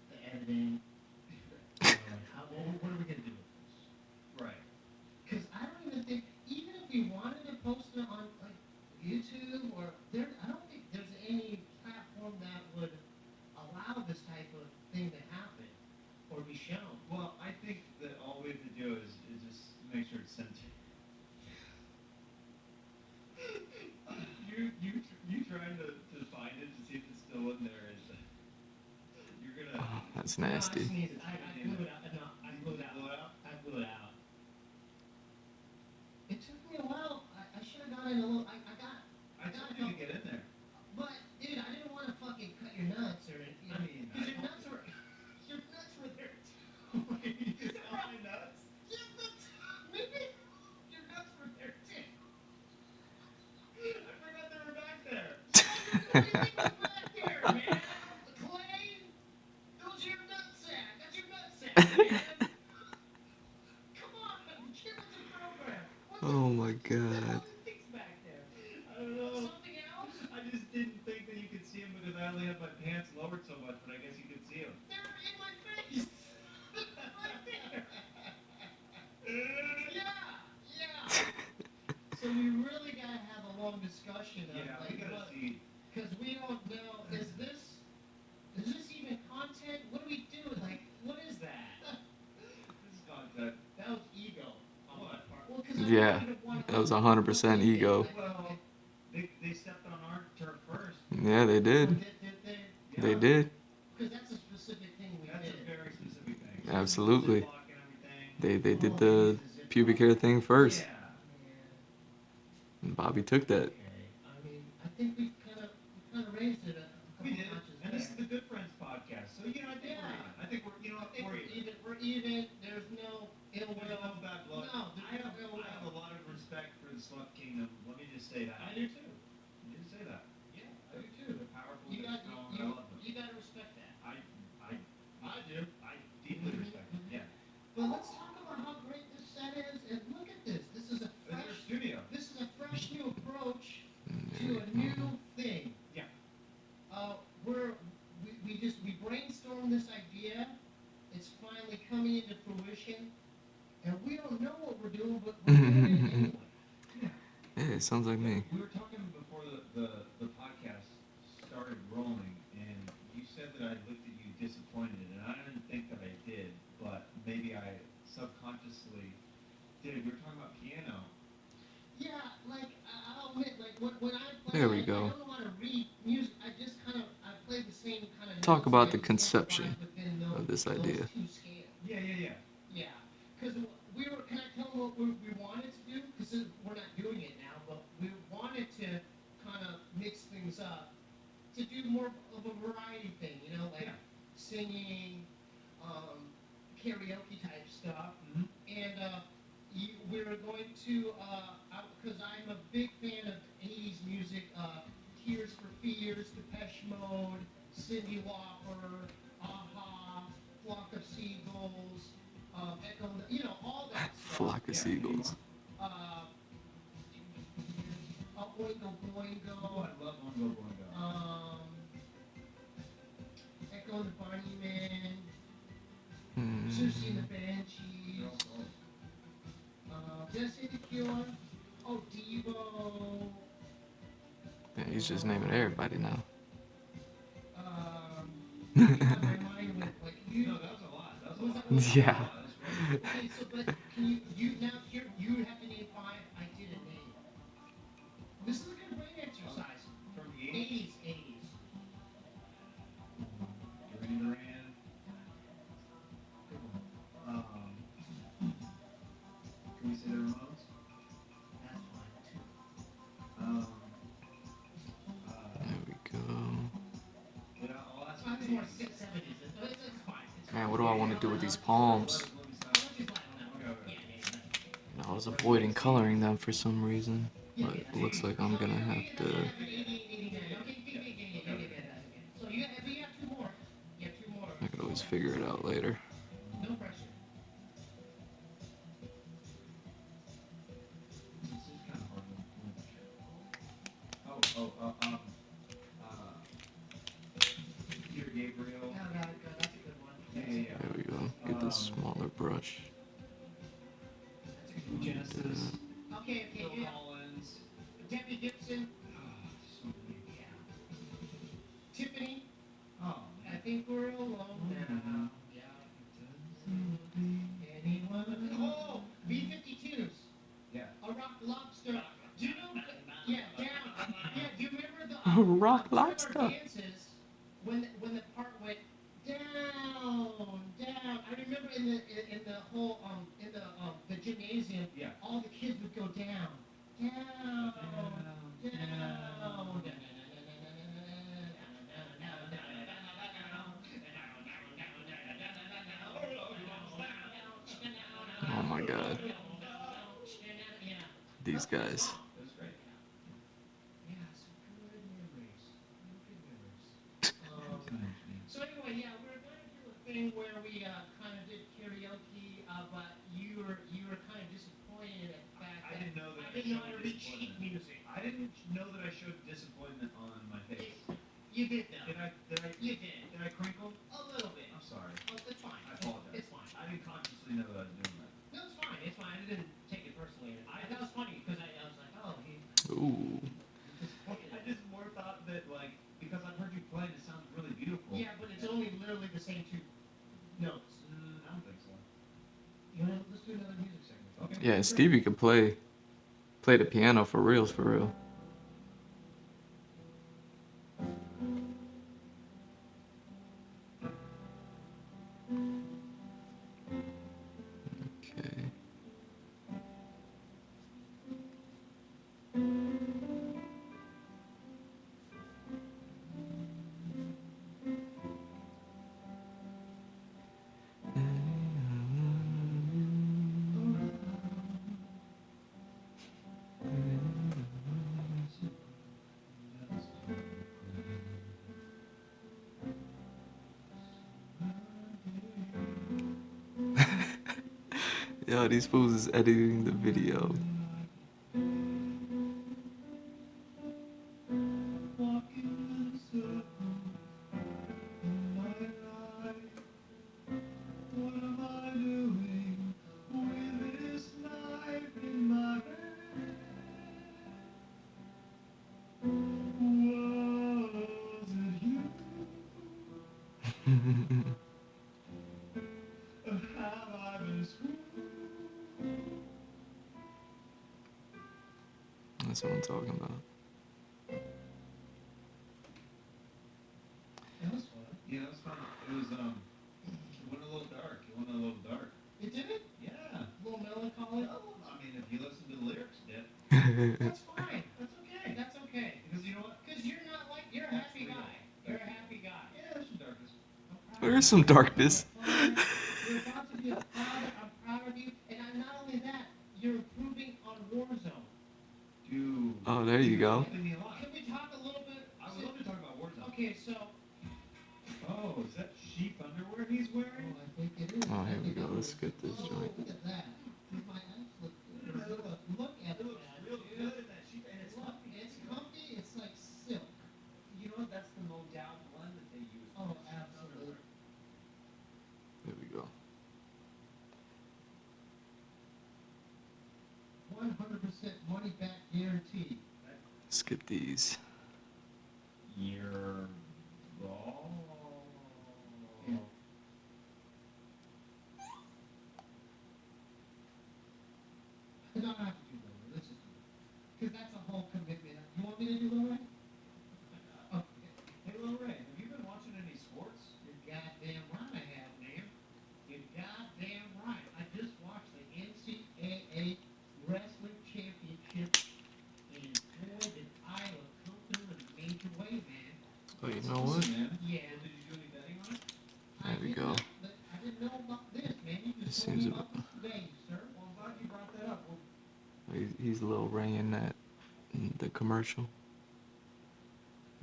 the editing. What are we gonna do with this? Right. Because I don't even think, even if we wanted to post it on like YouTube or there, I don't think there's any platform that would allow this type of thing to happen or be shown. Well, I think that all we have to do is just make sure it's censored. You trying to find it to see if it's still in there is you're gonna. Oh, that's No, I nasty. sneezed. I blew it out. No, I blew it out. I blew it out. Everything was back there, man. The clay. Those are your nutsack. That's your nutsack, man. Come on, get with the program. What's Oh my the hell god. is things back there? I don't know. Something else? I just didn't think that you could see them because I only had my pants lowered so much, but I guess you could see them. They're in my face. Right there. Yeah. So we really gotta have a long discussion of Yeah, we like gotta what, see. because we don't know. Is this even content? What do we do? Like, what is that? This is content. That was ego on my What? part. Well, because Yeah, I didn't want that was 100% ego. Well, they stepped on our turf first. Yeah, they did. Did they? They Yeah. did. Because that's a specific thing we That's did. a very specific thing. Absolutely. Ziploc and everything. They did the pubic hair thing first. Yeah. Yeah. And Bobby took that. Okay. I mean, I think we kind of raised it a We couple did. notches And this is there. the Good Friends podcast. So, you know, I think we're even. I think we're, you know I what, think we're we're even. even. We're even. There's no ill There's will. no bad blood. No, there's no ill I have a will. lot of respect for the slut kingdom. Let me just say that. I do too. You did say that. Yeah, I do too. They're powerful. You They're got strong. you, I love them. you got to respect that. I do. I deeply respect them. Yeah. But let's talk about how great this set is, and look at this. This is a Look at our studio. This is a fresh new approach to There a we new go. thing. Yeah. We brainstormed this idea. It's finally coming into fruition, and we don't know what we're doing, but we're doing it anyway. Yeah, it sounds like me. We were talking before the podcast started rolling, and you said that I looked at you disappointed, and I didn't think that I did, but maybe I subconsciously did. We were talking about piano. Yeah, like I'll admit, like when I play, There we I go. don't know how to read music. I just I play the same kind of. Talk notes about and I the just conception improvise within of this those idea. two scales. Yeah. Yeah, because we were. Can I tell them what we wanted to do? Because we're not doing it now, but we wanted to kind of mix things up to do more of a variety thing. You know, like Yeah. singing, karaoke type stuff, Mhm. and we're going to because I'm a big fan of 80s music. Tears for Fears, Depeche Mode, Cyndi Lauper, Aha, Flock of Seagulls, Echo, all that stuff. Flock of seagulls. Oingo Boingo, Oh, I love Oingo Boingo. Echo and the Bunnymen, Hmm. Susie and the Banshees, did I say The Cure? Oh, Devo, Yeah, he's just naming everybody now. in my mind with like you. No, that was a lot. That was a Was lot. that- was Yeah. That was great. Okay, so but can you now you have to name 5. I did a name. This is a good brain exercise. From the 80s. 80s. Duran Duran. Can we say the Ramones? That's fine too. There we go. Yeah, I'll ask That's you more the- 670s. It's fine. It's Man, fine. what do I want to do with these palms? Let me stop. Let's just lie on that one. Okay. Yeah. I was avoiding coloring them for some reason, but it looks like I'm gonna have to. 89. Okay, so you have 2 more. You have 2 more. I could always figure it out later. No pressure. This is kind of hard one. Peter Gabriel. No, that's a good one. Yeah. There we go. Get this smaller brush. That's a good one. Genesis. Okay, Phil yeah. Collins. Debbie Gibson. So many. Yeah. Tiffany. Oh, I think we're alone now. Yeah. Anyone? Oh, B-52s. yeah. A rock lobster. Do you know? Yeah, down. Yeah, do you remember the Rock during our lobster. dances when the part went down? I remember in the whole in the gymnasium, Yeah. all the kids would go down. Oh my god. These guys. It was great. Yeah, some good memories. So anyway, yeah, we were going to do a thing where we kind of did karaoke, but you were kind of disappointed at the fact I that didn't know that I didn't know how showed to read sheet disappointment. music. I didn't know that I showed disappointment on my face. You did though. You did. Did I crinkle? A little bit. I'm sorry. Oh, it's fine. I apologize. It's fine. I didn't consciously know that I was doing that. No, it's fine. It's fine. I didn't take it personally. I thought it was funny because I was like, oh, he Ooh. disappointed. I just more thought that, like, because I've heard you play and it sounds really beautiful. Yeah, but it's only literally the same two notes. I don't think so. You want to let's do another music segment? Okay. Yeah, and Stevie could play the piano for reals, for real. Okay. Yo, these fools is editing the video. Walking in circles in my life. What am I doing with this life in my hand? Was it you? Or have I been screwed? That's what I'm talking about. That was fun. Yeah, that was fun. It was it went a little dark. It went a little dark. It did it? Yeah. A little melancholy. Oh, I mean, if you listen to the lyrics, Dip. That's fine. That's okay. That's okay. Because you know what? Because you're not like you're a happy guy. You're a happy guy. Yeah, there's some darkness. There is some darkness. You're about to be a father. I'm proud of you. And not only that, you're improving on Warzone. Dude. Oh, there you go. Helping me a lot. Can we talk a little bit? I would love to talk about Warzone. Okay, so. Oh, is that sheath underwear he's Oh, wearing? I think it is. Oh, here I we think go. it Let's is. get this Oh, joint. look at that. My eyes look good. Look at It looks that. real dude. good in that sheath, and it's Look, comfy. it's comfy. It's like silk. You know what? That's the Modal blend that they use. Oh, absolutely. There we go. 100% money back guarantee. Skip these. Your ball. Yeah. No, I have to do lower. Let's just do it. Because that's a whole commitment. You want me to do lower? Okay. Hey, Lil Ray, have you been watching any sports? You're goddamn right I have, man. You're goddamn right. I just watched the NCAA Wrestling Championship, and boy, did Iowa come through in a major way, man. Oh, you know what? Awesome, man. Yeah. Did you do any betting on it? There we go. I didn't know about this, man. You This just told seems me a- about this today, sir. Well, I'm glad you brought that up. Well, He's Lil Ray in that the commercial.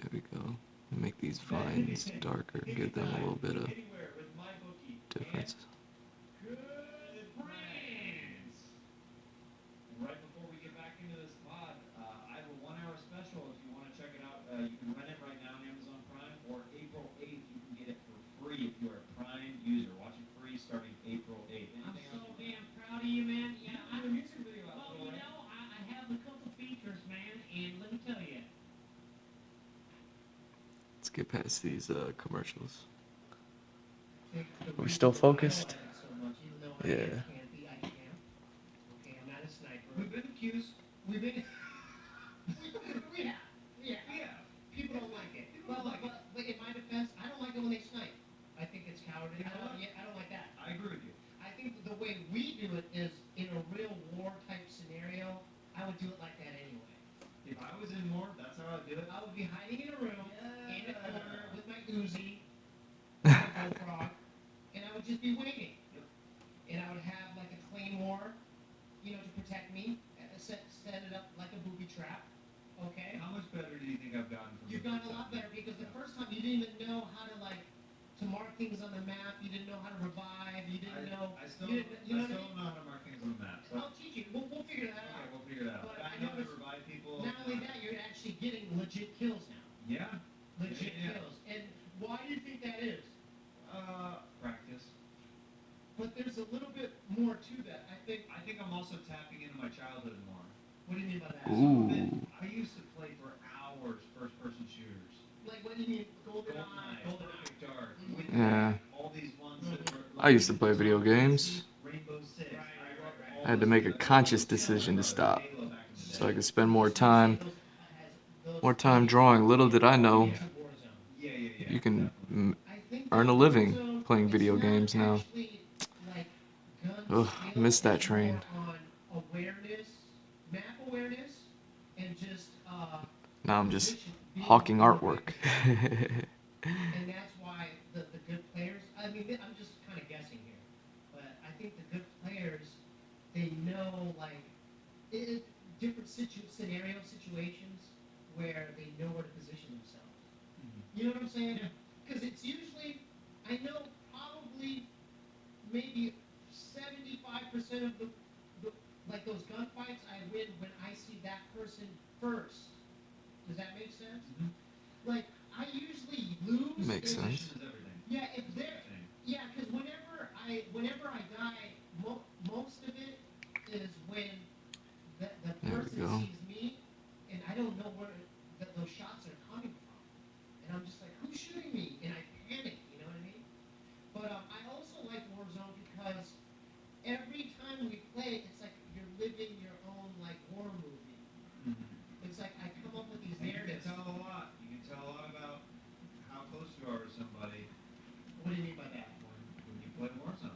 There we go. Make these vines darker. Give them a little bit of anywhere with my bookie. difference. Good friends. And right before we get back into this pod, I have a 1-hour special. If you want to check it out, you can rent it right now on Amazon Prime, or April 8th, you can get it for free if you're a Prime user. Watch it free starting April 8th. I'm Anything so else? damn proud of you, man. Yeah, I have a music video out. well, Lil you Ray. know, I have a couple features, man, and let me tell you. Let's get past these commercials. The Are we reason still why I focused? like it so much, even though Yeah. I can. Okay, I'm not a sniper. We've been accused. We've been. yeah. Yeah. People don't like it. People don't like it. But in my defense, I don't like it when they snipe. I think it's cowardly. You know what? I don't like that. I agree with you. I think the way we do it is in a real war type scenario. I would do it like that anyway. If I was in more, that's how I'd do it. I would be hiding in a room in a corner with my Uzi, There my bullfrog, and I would just be waiting. Yep. And I would have like a claymore, to protect me, set it up like a booby trap. Okay. How much better do you think I've gotten from You've the gotten a first lot time? better because the first time you didn't even know how to like things on the map. You didn't know how to revive. You didn't know. I still, you didn't, you know I what I still mean? don't know how to mark things on the map. So. I'll teach you. We'll figure that Okay, out. we'll figure it out. But I I know how to noticed revive people. not only that, you're actually getting legit kills now. Yeah. Legit Yeah. kills. And why do you think that is? Practice. But there's a little bit more to that. I think. I think I'm also tapping into my childhood more. What do you mean by that? Ooh. I used to play for hours first-person shooters. Like what do you mean? GoldenEye. Perfect Dark. With Yeah. all these ones that were. I used to play video games. Rainbow Six. I had to make a conscious decision to stop, so I could spend more time drawing. Little did I know, Yeah. you can I think earn a that living Warzone, playing video it's not games now. actually, like, gun Ugh, skill, missed that it's train. more on awareness, map awareness, and just Now I'm just position, being hawking in the right artwork. position. And that's why the good players. I mean, I'm just kind of guessing here, but I think the good players, they know like different situations where they know where to position themselves. You know what I'm saying? Because it's usually, I know probably maybe 75% of the like those gunfights I win when I see that person first. Does that make sense? Mhm. Like I usually lose. Makes if- sense. Position is everything. Yeah, if they're yeah, because whenever I die, most of it is when the There we person go. sees me, and I don't know where those shots are coming from, and I'm just like, who's shooting me? And I panic. You know what I mean? But I also like Warzone because every time we play, it's like you're living your own like horror movie. It's like I come up with these And you can narratives. tell a lot. You can tell a lot about how close you are to somebody What do you mean by that? when you play Warzone.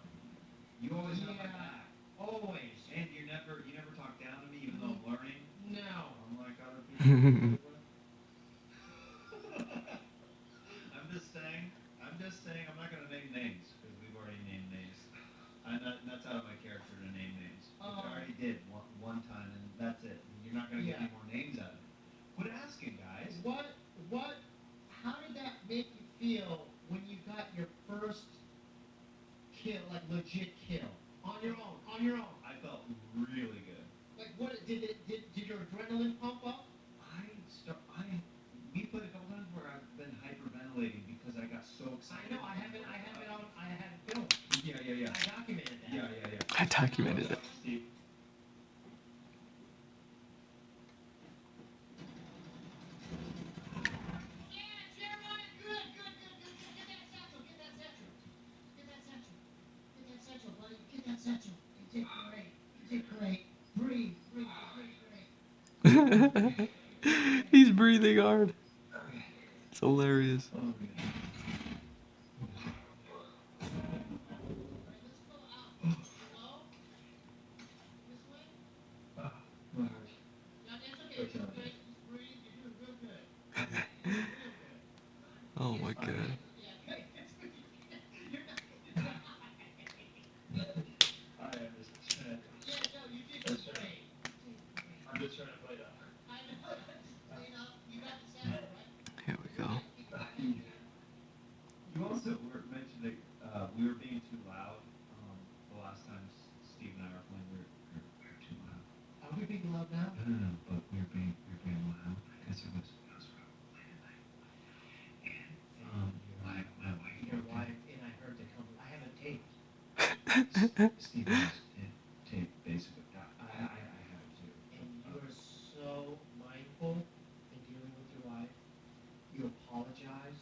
You always have my back. Always. And you never talk down to me even though I'm learning. No. Unlike other people. you play with. I'm just saying, I'm not going to name names because we've already named names. That's out of my character to name names. Which I already did one time and that's it. You're not going to get any more names out of me. Quit asking, guys. How did that make you feel when you got your first kill, like legit kill, on your own? I felt really good. Like what did your adrenaline pump up? We played a couple times where I've been hyperventilating because I got so I excited. know, I have it filmed. Yeah. I documented that. Yeah. I documented it. Steve. Yeah, Jeremiah, good. Get that satchel. Buddy. Get that satchel. You did great. Breathe, great. He's breathing hard. It's hilarious. Oh, man. Let's go out. Hello? This way? My heart. No, that's okay. You're good. Just breathe. You're doing real good. Oh my god. Yeah, okay. That's good. You're not gonna die. I am just trying. Yeah, no, you did great. I'm just trying to play that. I know. You got the satchel, right? Here we go. You also were mentioning we were being too loud. The last time Steve and I were playing, we were too loud. Are we being loud now? No, but we were being loud because it was late at night. And my wife. Your wife and I heard the company. I haven't taped. Steve has tape basically. I have it too. And you are so mindful in dealing with your wife. You apologize.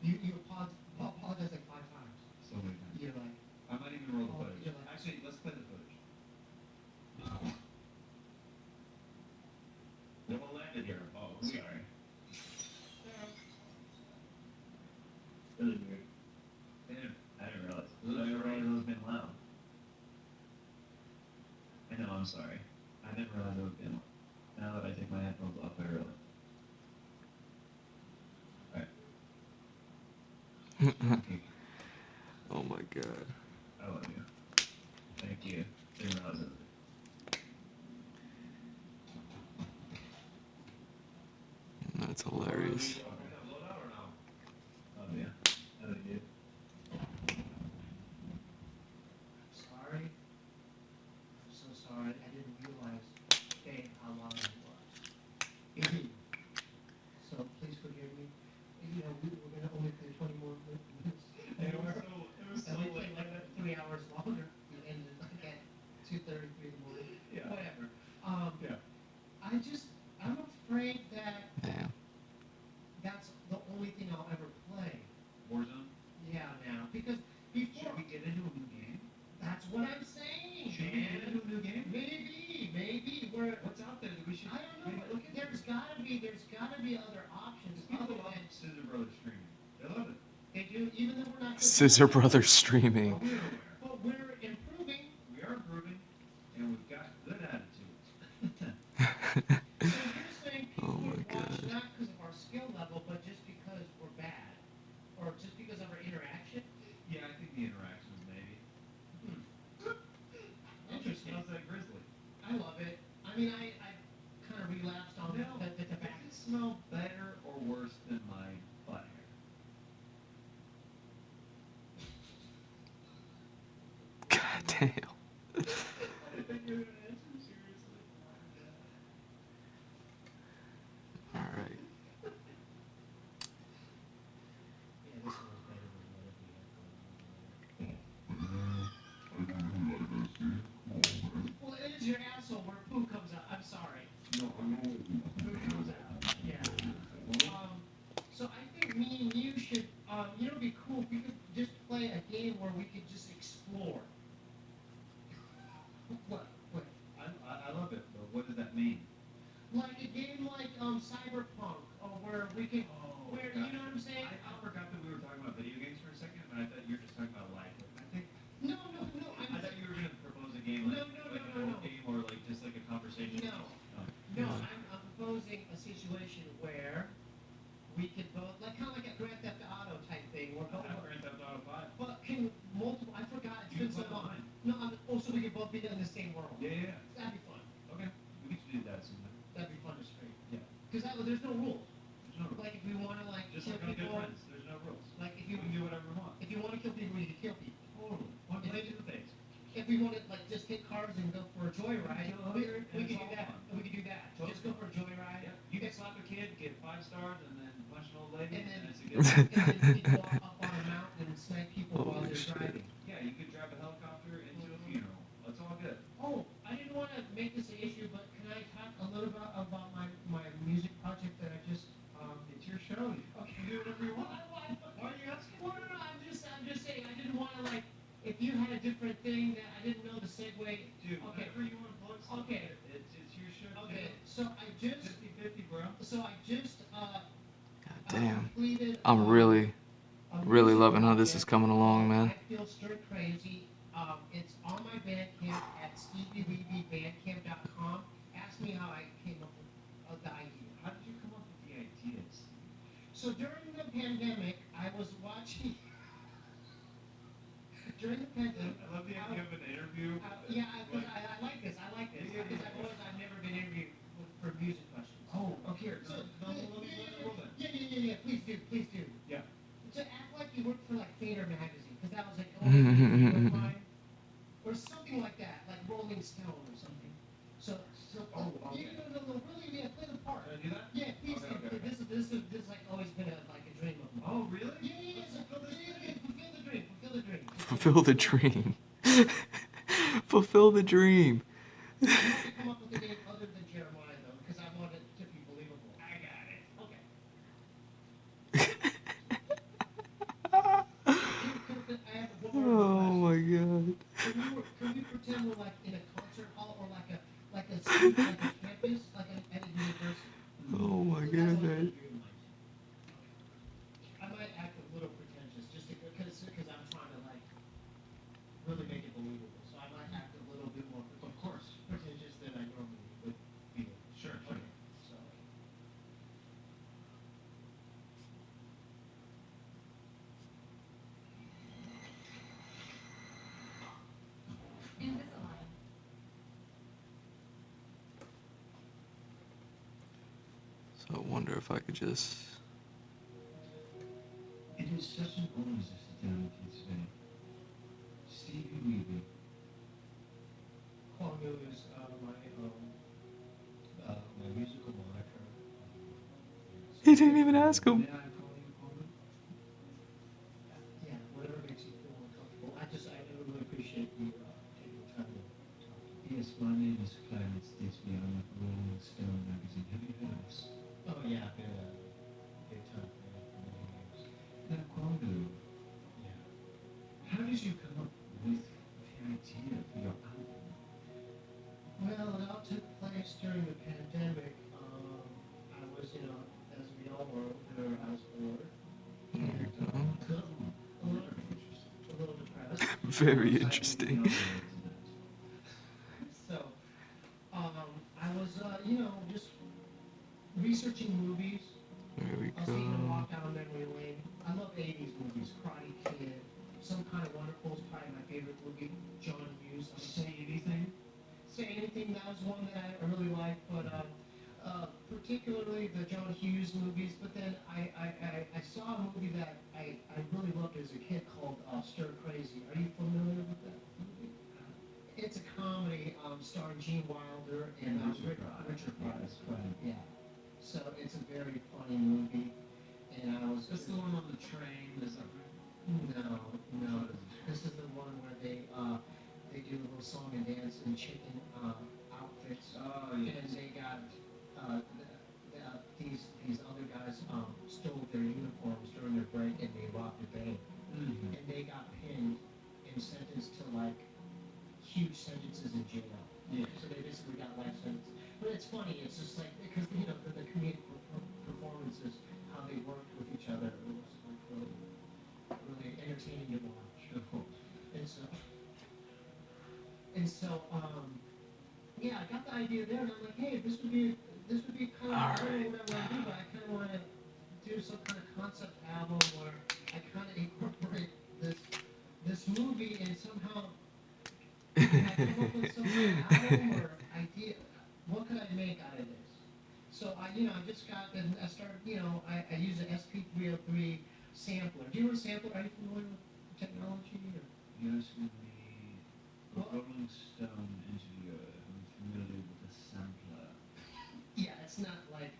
You apologize like 5 times. So many times. You're like, I might even roll the Oh, footage. you're like- Actually, let's play the footage. No one landed here. Oh, I'm sorry. Really weird. I didn't realize. I didn't realize it was being loud. I know, I'm sorry. I didn't realize it was being loud. Now that I take my headphones off, I realize. Alright. Oh my god. I love you. Thank you. Didn't realize it. That's hilarious. Love you. I love you. get into a new game? That's what I'm saying, Should we get into a new game? Maybe. We're, What's out there that we should I don't know, maybe but look into? there's gotta be other options People other love than Scissor Brothers streaming. They love it. they do, even though we're not. Scissor Brothers Are streaming. we aware? But we're improving. We are improving, and we've got good attitudes. So you're saying people Oh my would watch God. not because of our skill level, but just because we're bad, or just because of our interaction. Yeah, I think the interactions maybe. Interesting. Smells like grizzly. I love it. I mean, I kind of relapsed on No, the does tobacco. it smell better or worse than my butt hair? God damn. I didn't think you were gonna answer seriously. All right. Yeah, this one was better than whatever we had. Well, it is your asshole where poo comes out. I'm sorry. No, I know. Poo comes out. Yeah. So I think me and you should, you know, it'd be cool if we could just play a game where we could just explore. What? I love it, but what does that mean? Like a game like Cyberpunk, or where we can, where you know what I'm saying? I forgot that we were talking about video games for a second, and I thought you were just talking about life. I think No. I thought you were gonna propose a game like No. a board game or like just like a conversation. No. No, I'm proposing a situation where we could both, like kind of like a Grand Theft Auto type thing, where both. Have Grand Theft Auto 5. But can multiple? I forgot. It's You been so can play long. online. No, so we could both be in the same world. Yeah. That'd be fun. Okay, we can do that sometime. That'd be fun to stream. Yeah. Because there's no rules. There's no rules. Like if we want to like Just kill like on Good people, Friends, there's no rules. like if You you can do whatever we want. if you want to kill people, you can kill people. Totally. One If- play two things. If we want to like just take cars and go for a joyride, Kill we other, can and do it's all that. fun. We can do that. Just go for a joyride. Yeah. You can slap a kid, get 5 stars, and then punch an old lady, And and then- it's a good And then you can walk up on a mountain and snipe people while Holy they're shit. driving. Yeah, you could drive a helicopter into a funeral. It's all good. Oh, I didn't want to make this an issue, but can I talk a little bit about my music project that I just It's your show. You Okay. can do whatever you want. Why Why are you asking? No, I'm just saying, I didn't want to like, if you had a different thing that I didn't know the segue. Dude, Okay. whatever you want to plug stuff Okay. in, it's your show. Okay, so I just, 50-50, bro. God damn. completed. I'm really a really music loving how this is project coming along, man. called I Feel Stir Crazy. It's on my Bandcamp at stevieweebybandcamp.com. Ask me how I came up with the idea. How did you come up with the ideas? So during the pandemic, I was watching. During the pandemic, I love the idea of an interview. yeah, I like this. Because I've never been interviewed for music questions. Oh, okay. So, Let me roll then. yeah. Please do. Yeah. To act like you work for like Fader magazine, because that was like always been of mine, or something like that, like Rolling Stone or something. So Oh, okay. no, really, yeah, play the part. Can I do that? Yeah, please do. Okay. This is like always been like a dream of mine. Oh, really? Yeah. So fulfill the dream. Fulfill the dream. Fulfill the dream. You have to come up with a name other than Jeremiah though, because I want it to be believable. I got it. Okay. I have one more Oh request. my god. Can we pretend we're like in a concert hall or like a street, like a campus, like at a university? Oh my That's what god. I might act a little pretentious just because I'm trying to like really make it believable. So I might act a little bit more Of course. pretentious than I normally would feel. Sure. Okay. So. Invisalign. So I wonder if I could just. It is such an honor to sit down with you today. Stevie Weeby. Kwame is my musical moniker. He didn't even ask him. May I call you Kwame? Yeah, whatever makes you feel more comfortable. I really appreciate you taking the time to talk to me. Yes, my name is Clarence Disney. I'm with Rolling Stone magazine. Have you heard of us? Oh yeah, I've been a big time fan for many years. Now, Kwame, Yeah. how did you come up with the idea for your album? Well, it all took place during the pandemic. I was, as we all were, I was bored and a little depressed. Very Exciting interesting. on the internet. So, I was, just researching movies. There we I was taking a go. walk down memory lane. I love 80s movies. Karate Kid, Some Kind of Wonderful is probably my favorite movie. John Hughes. Say anything? Say Anything, that was one that I really liked, but particularly the John Hughes movies. But then I saw a movie that I really loved as a kid called Stir Crazy. Are you familiar with that movie? It's a comedy starring Gene Wilder and Richard Pryor. That's funny. Yeah. So it's a very funny movie, and I was. That's the one on the train, is that right? No. This is the one where they do a little song and dance in chicken outfits. Oh, yes. And they got these other guys stole their uniforms during their break and they robbed a bank. Mm-hmm. And they got pinned and sentenced to like huge sentences in jail. Yeah. So they basically got life sentences. But it's funny. It's just like because the comedic performances, how they worked with each other. It was like really entertaining to watch. And so yeah, I got the idea there, and I'm like, hey, this would be kind of, I don't know what I want to do, but I kind of want to do some kind of concept album where I kind of incorporate this movie and somehow I come up with some kind of album or idea. What could I make out of this? So I just got, and I started, I use an SP303 sampler. Do you know what a sampler? Are you familiar with technology? Or? You're asking me, a Rolling Stone interviewer who's familiar with a sampler. Yeah, it's not like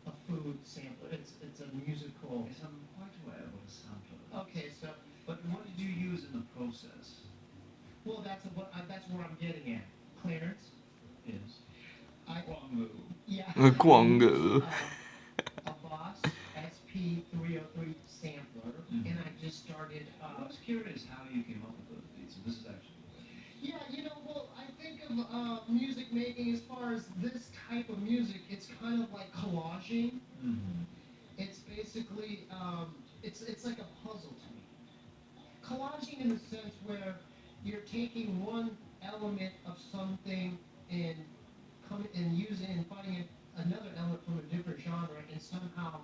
a food sampler. It's a musical. Yes, I'm quite aware of what a sampler is. Okay, so But what did you use in the process? well, that's where I'm getting at. Clarence, Yes. Quango. Yeah. Quango. A Boss SP303 sampler, and I just started. I was curious how you came up with those beats. So this is actually. Yeah, well, I think of music making as far as this type of music. It's kind of like collaging. Mm-hmm. It's basically it's like a puzzle to me. Collaging in the sense where you're taking one element of something and using and finding another element from a different genre and somehow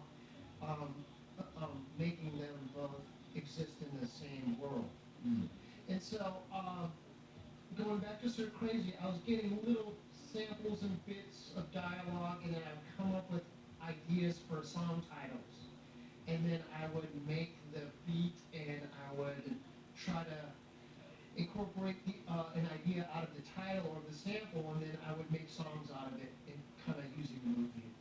making them both exist in the same world. Mm. And so going back to Sir Crazy, I was getting little samples and bits of dialogue, and then I would come up with ideas for song titles. And then I would make the beat, and I would try to incorporate an idea out of the title or the sample, and then I would make songs out of it, and kind of using the movie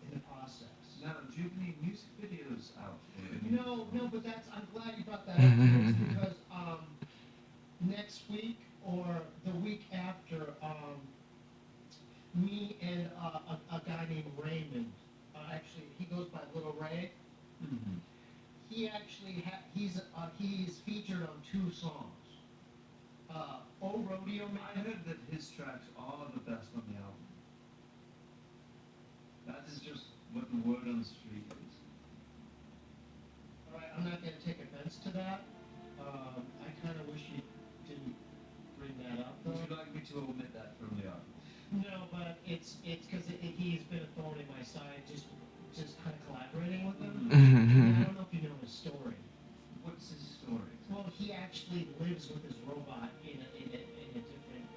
in the process. Now, do you have any music videos out for it? No, but I'm glad you brought that up Chris, because next week or the week after, me and a guy named Raymond, actually he goes by Little Ray. Mm-hmm. He actually he's featured on 2 songs. Oh Rodeo Man. I heard that his tracks are the best on the album. That is just what the word on the street is. All right, I'm not going to take offense to that. I kind of wish you didn't bring that up. Would you like me to omit that from the album? No, but it's because he's been a thorn in my side, just kind of collaborating with him. And I don't know if you know his story. What's his story? Well, he actually lives with his robot on a different planet.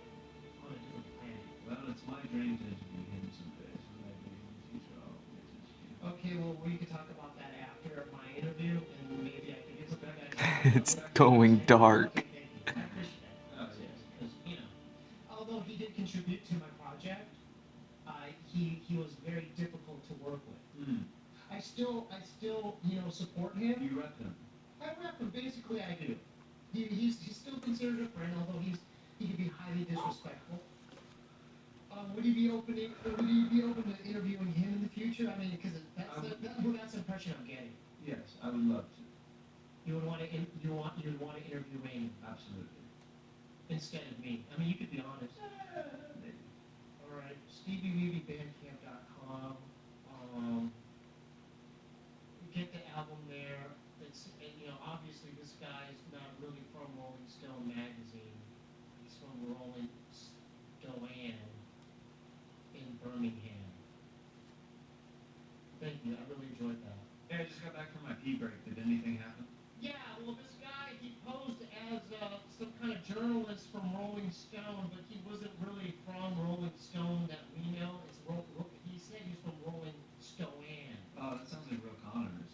Well, it's my dream to interview him someday, so maybe in the future I'll get to interview him. Okay, well, we could talk about that after my interview, and maybe I can get some back. It's going dark. Okay, thank you. I appreciate that. Because, although he did contribute to my project, he was very difficult to work with. Mm. I still support him. You rep him? I rep him. Basically, I do. He's still considered a friend, although he can be highly disrespectful. Would you be open to interviewing him in the future? I mean, because that's the impression I'm getting. Yes, I would love to. You would want to interview Raymond. Absolutely. instead of me. I mean, you could be honest. All right, StevieWeevyBandcamp.com. Get the album there. Obviously this guy is not really from Rolling Stone magazine. He's from Rolling Stone in Birmingham. Thank you. I really enjoyed that. Hey, I just got back from my pee break. Did anything happen? Yeah, well, this guy, he posed as some kind of journalist from Rolling Stone, but he wasn't really from Rolling Stone that we know. He said he's from Rolling Stone. Oh, that sounds like real Connors.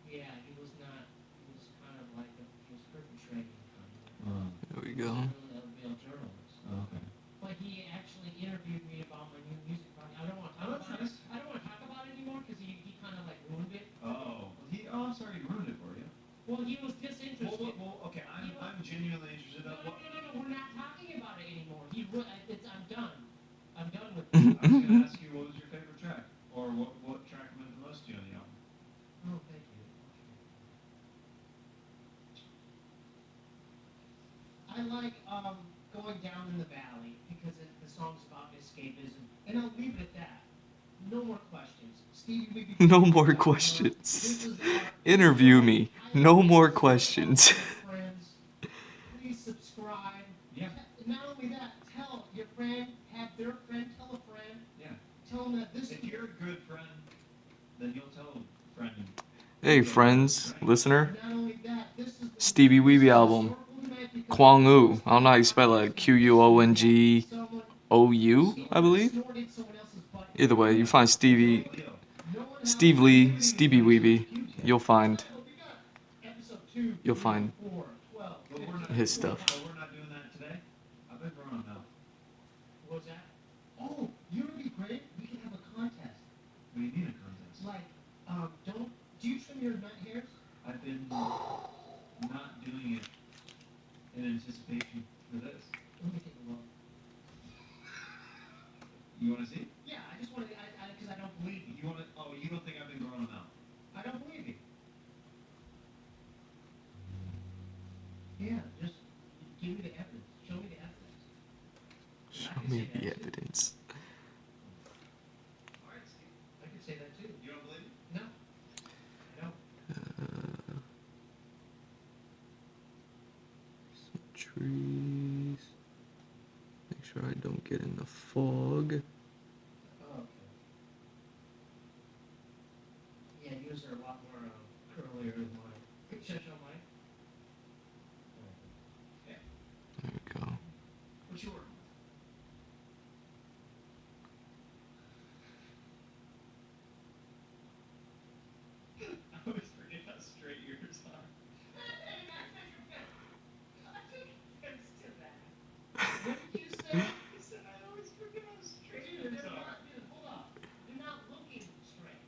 Yeah, he was not. He was kind of like he was perpetrating kind of. There we He go. wasn't really a real journalist. Oh, okay. But he actually interviewed me about my new music project. I don't want to talk about it. I don't want to talk about it anymore because he kind of like ruined it. Oh, I'm sorry he ruined it for you. Well, he was disinterested. Okay, I'm genuinely interested in No, what. we're not talking about it anymore. I'm done. I'm done with I it. was gonna ask you what was your favorite track, or what track meant the most to you on the album. Oh, thank you. I like Going Down in the Valley because the song's about escapism, and I'll leave it at that. No more questions. Stevie Weeby. No more questions. Interview me. No more questions. Friends, please subscribe. Yeah. Not only that, tell your friend, have their friend tell a friend. Yeah. Tell them that this. If you're a good friend, then you'll tell a friend. Hey, friends, listener. Not only that, this is Stevie Weeby album. Kwang Oo. I don't know how you spell it. Quongou, I believe. Either way, you find Steve Lee, Stevie Weeby. You'll find his stuff. But we're not doing that today. I've been growing them out. What's that? Oh, you know what'd be great? We can have a contest. What do you mean a contest? Like, do you trim your nut hairs? I've been not doing it in anticipation for this. Let me take a look. You want to see? Yeah, I just wanted, because I don't believe you. You want to? Oh, you don't think I've been growing them out? I don't believe you. Yeah, just give me the evidence. Show me the evidence. Show I can me say that the too. evidence. All right, Steve. I can say that too. You don't believe me? No. I don't. Some trees. Make sure I don't get in the fog. Oh, okay. Yeah, yours are a lot more curlier than mine. Should I show mine? There we go. What's yours? I always forget how straight yours are. What did you say? I said I always forget how straight Dude, yours they're are. not, dude, hold up. They're not looking straight.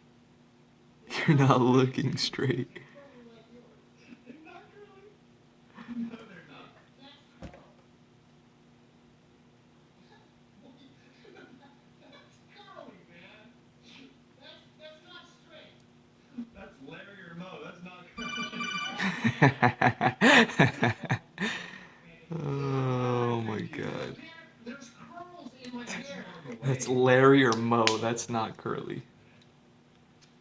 You're not looking straight. Curly like yours. They're not curly. No, they're not. That's curl. That's curly, man. That's not straight. That's Larry or Mo. That's not curly. Oh my god. There's curls in my hair. That's Larry or Mo. That's not curly.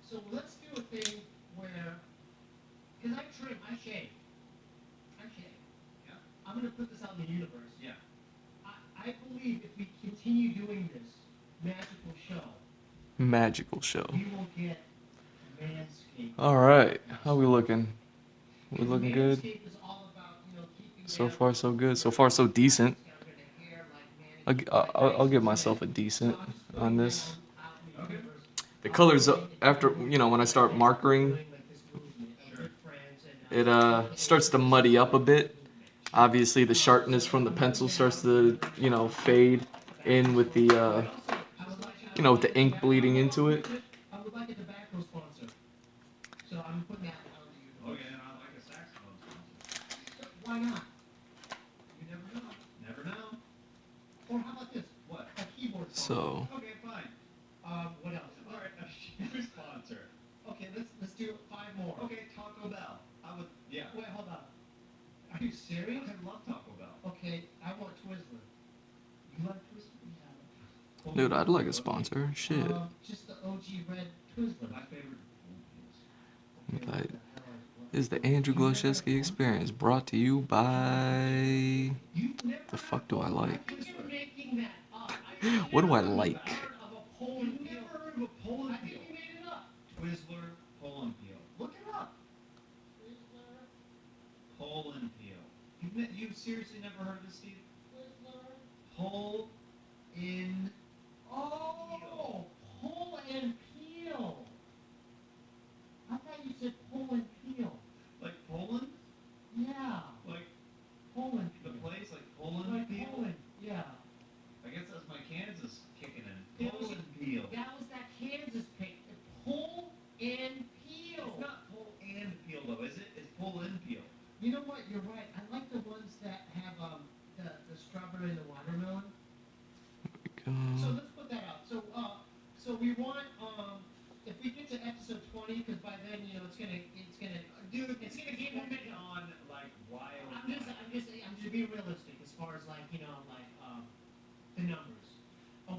So let's do a thing where, because I shave. Yeah. I'm going to put this out in the universe. Yeah. I believe if we continue doing this magical show, Magical show. we will get Manscaped. Alright, how we looking? We looking good? Manscaped is all about, keeping So the far so good. So far so decent. I'll give myself a decent on this. Okay. The colors after when I start markering, it starts to muddy up a bit. Obviously the sharpness from the pencil starts to fade in with the with the ink bleeding into it. I would like a tobacco sponsor. So I'm putting that out to you. Okay, and I'd like a saxophone sponsor. Why not? You never know. Never know. Or how about this? What? A keyboard sponsor. So Okay, fine. What else? All right, a shoe sponsor. Okay, let's do 5 more. Okay, Taco Bell. I would. Yeah. Wait, hold on. Are you serious? I love Taco Bell. Okay, I want Twizzler. You like Twister? Yeah. Dude, I'd like a sponsor. Shit. Just the OG red Twizzler. My favorite Okay, what Like, the hell this is the Andrew Glowczewski experience brought to you by. You've never The fuck do I like? I think you're making that up. What do I like? Heard of a Poland You've peel. never heard of a Poland I think peel. you made it up. Twizzler Poland peel. Look it up. Twizzler, Poland peel. You've seriously never heard of this, Steve? Twizzler. Pull in. Oh, pull and peel. I thought you said pull and peel. Like Poland? Yeah, Like Poland the peel. place? Like Poland Like peel? Poland, yeah. I guess that's my Kansas kicking in. It was- Poland peel. That was that Kansas pick. Pull and peel. It's not pull and peel though, is it? It's pull in peel. You know what? You're right. I like the ones that have the strawberry and the watermelon. So let's put that out. So we want if we get to episode 20, because by then it's gonna Dude, it's gonna get more depending on like wild. I'm just being realistic as far as like the numbers.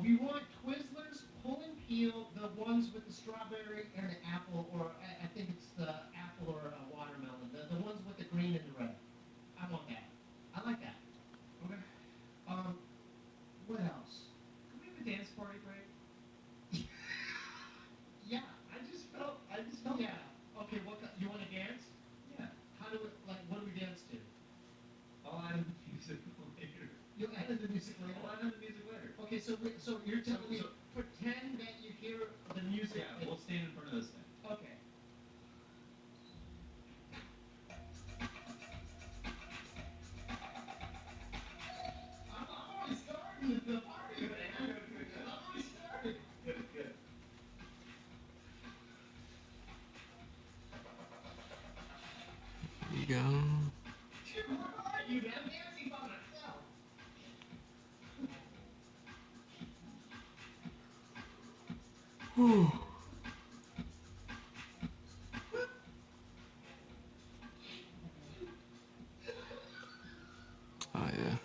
We want Twizzlers, pull and peel, the ones with the strawberry and the apple, or I think it's the apple or a watermelon, the ones with the green and the red. I want that. I like that. Okay. What else? Can we have a dance party break? Yeah. I just felt. Yeah. Okay. You want to dance? Yeah. How do we what do we dance to? I'll add in the music later. You added the music later. I'll add in the music later. Okay, so you're telling me So- pretend that you hear the music. Yeah, we'll stand in front of this thing. Okay. I'm already starting the party, man. I'm already started. Good, good. There you go. Dude, where are you, man? I'm dancing by myself. Whew. Oh yeah.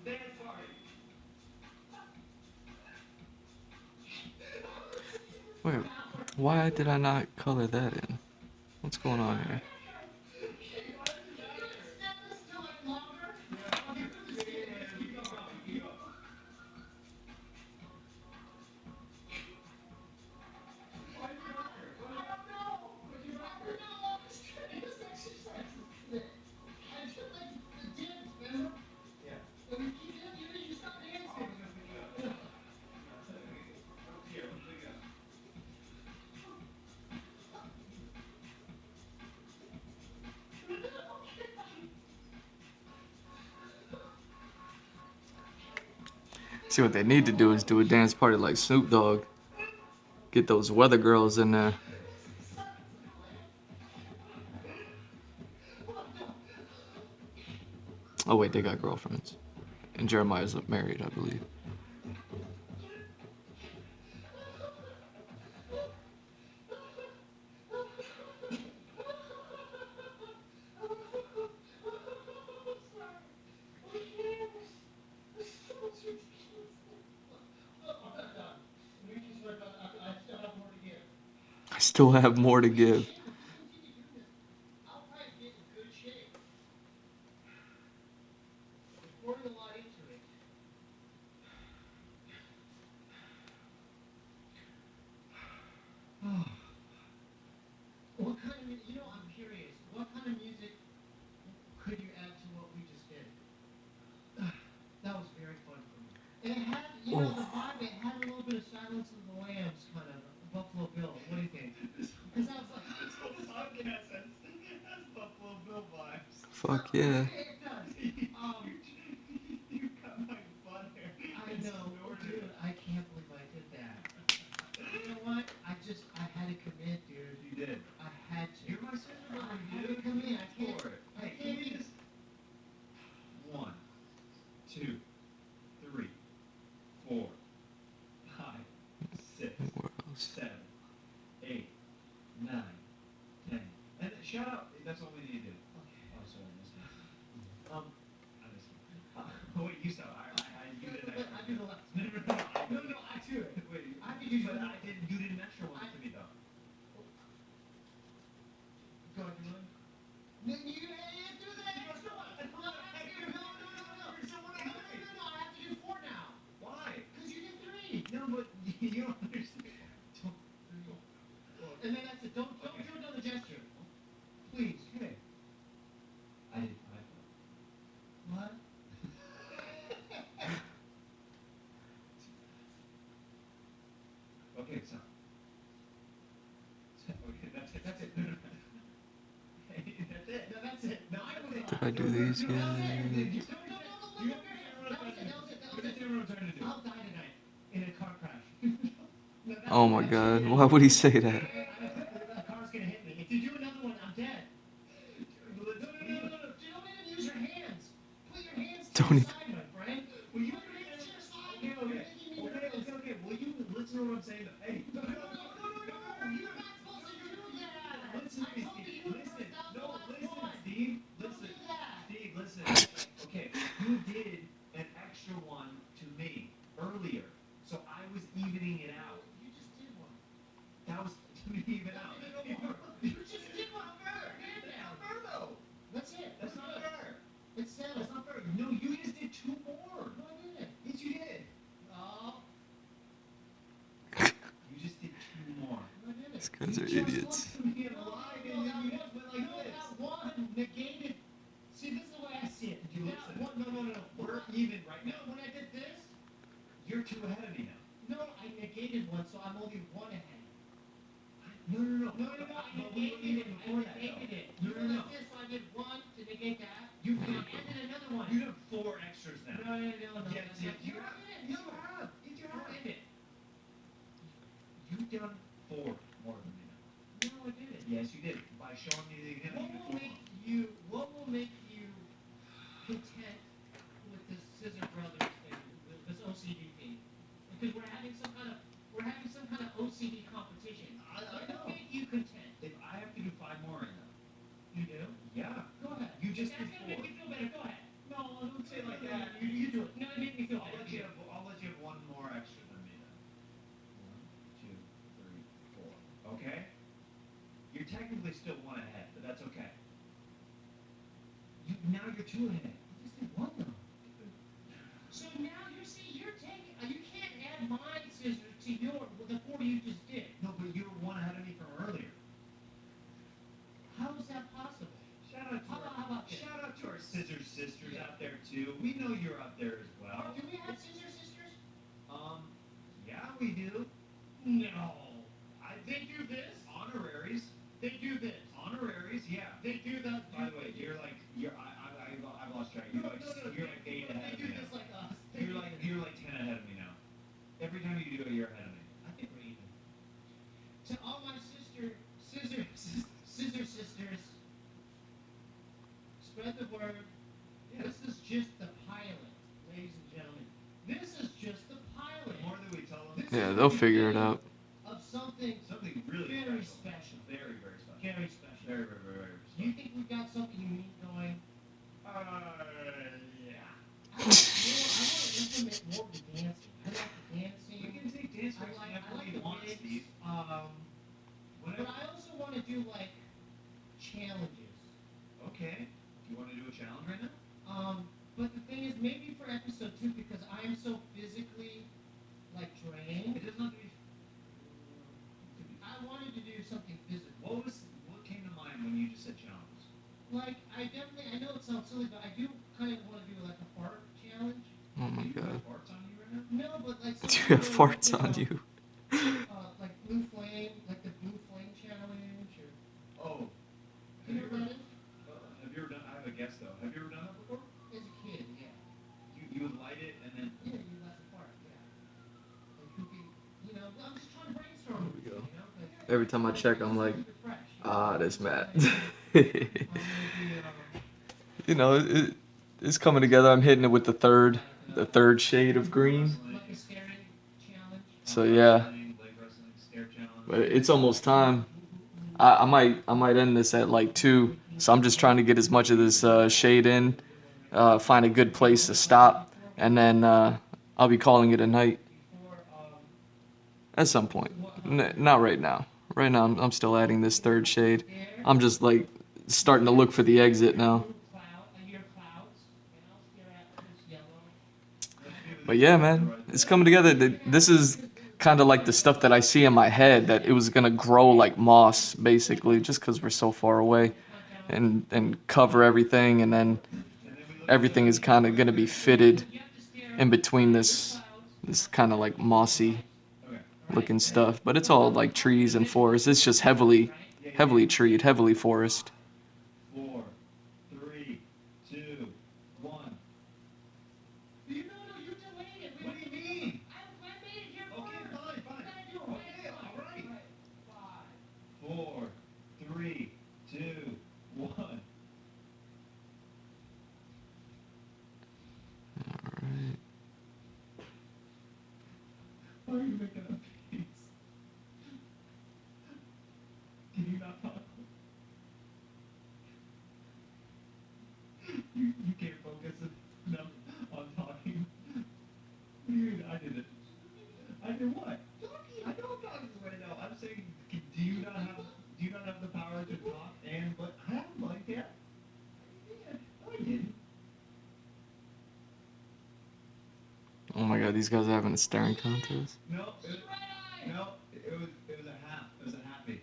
Dance party. Wait, why did I not color that in? What's going on here? See, what they need to do is do a dance party like Snoop Dogg. Get those weather girls in there. Oh wait, they got girlfriends. And Jeremiah's married, I believe. I still have more to give. I'll probably get in good shape. We're pouring a lot into it. What kind of I'm curious. What kind of music could you add to what we just did? That was very fun for me. It had, the vibe. It had a little bit of Silence of the Lambs, kind of Buffalo Bill. What do you think? Because I was like, This whole podcast has Buffalo Bill vibes. Fuck yeah. it does. You got my butt hair. I know, dude. I can't believe I did that. You know what? I had to commit, dude. You did. I had to. You're my sister, I brother. had You to commit. I can't. for it. I Hey, can't give me be. this. 1, shut up. That's what we need to do. Okay. Oh, sorry, I missed it. Um, I missed it. Oh, wait, you stop. You did an but extra. I do the left. No, no, no. No, I do it. Wait, I could use but your- you did an extra one to me, though. Go ahead, you mind? No, you can't do that extra one. No, I have to do, no. No, I have to do 4 now. Why? Because you did 3. No, but you don't understand. Don't. And then that's it. Don't do another gesture. Please. Okay. I did 5. What? Okay, so. Okay, that's it. No, no, no. Hey, that's it. No, that's it. No, I will. Did I do these No, yet? that was it. You No, have that was it. What is everyone trying to do? I'll die tonight in a car crash. No, that's Oh what my I god, said. why would he say that? The car's gonna hit me. If you do another one, I'm dead. No. Don't even use your hands. Put your hands to Don't your even- side, my friend. Will you put your hands to your side? Okay. You're making me nervous. Okay. Will you listen to what I'm saying? Hey. No. You're not supposed to do that. Listen to I me, told Steve. you Listen. that was No, the last listen, one. Steve. Don't Listen. do that. Steve, listen. Okay, you did an extra one to me earlier, so I was evening it out. You just did one. That was to even out. You just did one. Put your hand That's down. not fair, though. That's it. That's not fair. It's settled. That's not fair. No, you just did 2 more. No, I didn't. Yes, you did. No, You just did 2 more. I didn't. These guys are You just idiots. looked at me and lied, and then you just went like this. That one negated. See, this is the way I see it. You That listen. one, no. We're even right No, now. when I did this, You're 2 ahead of me now. no, I negated one, so I'm only 1 ahead. No. No, I But we were negated even it. I before that, negated though. it. No. You went like this, so I did 1 to negate that. You And I added another one. You have 4 extras now. No. Yes, That's yes, not- you You're have. in it. You have. Yes, you You're have. in it. You've done 4 more than me now. No, I didn't. Yes, you did. By showing me the example, What will make you content with this Scissor Brothers thing, with this OCD thing? Because we're having some kind of OCD competition. I What know. will make you content? If I have to do 5 more right now. You do? Yeah. Go ahead. You just That's did gonna make 4. you feel better. Go ahead. No, don't say it like that. You do it. No, it made me feel I'll better. let you have 1 more extra than me then. 1, 2, 3, 4. Okay? You're technically still 1 ahead, but that's okay. Now you're 2 ahead. I just did 1 though. So now you're taking. You can't add my scissors to the 4 you just did. No, but you were 1 ahead of me from earlier. How is that possible? Shout out to How about this? Shout out to our scissor sisters out there too. We know you're out there as well. Do we have Scissor Sisters? Yeah, we do. No. They do this. Honoraries. They do this. Honoraries, yeah. They do that. By the way, I've lost track. You're like 8 ahead They of do me this now. like us. You're like 10 ahead of me now. Every time you do it, you're ahead of me. I think we're even. To all my Scissor Sisters, spread the word. Yeah. This is just the pilot, ladies and gentlemen. This is just the pilot. The more that we tell them, This Yeah, is they'll the figure it beginning out. Of something something really very special. special. Very, very special. Very special. Very, very, very, very Do you special. think we've got something unique going? Yeah. I want to implement more of the dancing. I like the dancing. We can take dance I breaks like whenever we the want, wigs. Steve. But Whatever. I also want to do like challenges. Okay. Do you want to do a challenge right now? But the thing is, maybe for episode 2, because I am so physically like drained. It doesn't have to be. I wanted to do something physical. What came to mind when you just said challenges? Like I know it sounds silly, but I do kind of want to do like a fart challenge. Oh my Do you have god. farts on you right now? No, but like Do you have farts on you? Like blue flame, like the blue flame challenge, or Oh. you know what that is? Have you ever done? I have a guess though. Have you ever done that before? As a kid, yeah. You would light it and then. Yeah, you let the fart, yeah. Like who can, I'm just trying to brainstorm. There we go. Like, Every time I check, I'm like, fresh, this Matt. maybe, You know, it's coming together. I'm hitting it with the third shade of green. like a staring challenge. So yeah, Leg wrestling, stare challenge. but it's almost time. I might end this at like 2. So I'm just trying to get as much of this shade in, find a good place to stop, and then I'll be calling it a night at some point. Not right now. Right now I'm still adding this third shade. I'm just like starting to look for the exit now. But yeah, man, it's coming together. This is kind of like the stuff that I see in my head that it was gonna grow like moss, basically, just because we're so far away, and cover everything, and then everything is kind of gonna be fitted in between this kind of like mossy looking stuff. But it's all like trees and forest. It's just heavily treed, heavily forest. 4, 3, 2, 1. No, you delayed it. What do you mean? I made it here Okay, first. fine. You gotta do it. Okay, all right. 5. 4, 3, 2, 1. Alright. Why are you making a face? Can you not talk? You can't focus enough on talking. What do you mean I did it? I did what? Talking. I know I'm talking right now. I'm saying, do you not have the power to talk and but I haven't liked yet. Yeah, no, I didn't. Oh my god, these guys are having a staring contest. No, it was a half. It was a happy.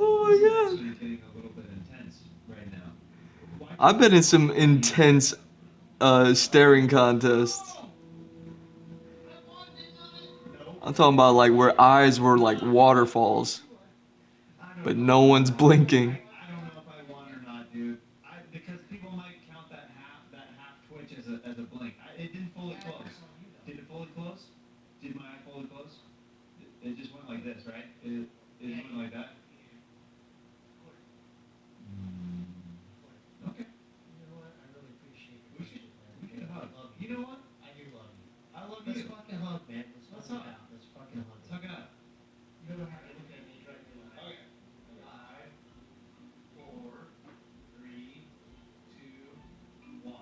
Oh my god. Actually getting a little bit intense right now. Why I've been in some intense staring contests. I'm talking about like where eyes were like waterfalls, but no one's blinking. I don't know if I want or not, dude. Because people might count that half twitch as a blink. It didn't fully close. Did it fully close? Did my eye fully close? It just went like this, right? It went like that. Okay. You know what? I really appreciate it. We should hug. I love You know what? I do love you. I love Let's you. fucking hug, man. Let's Let's hug hug. it out. Let's fucking hug. Let's hug it out. You don't have to look at me. Try to do it. Okay. 5, 4, 3, 2, 1.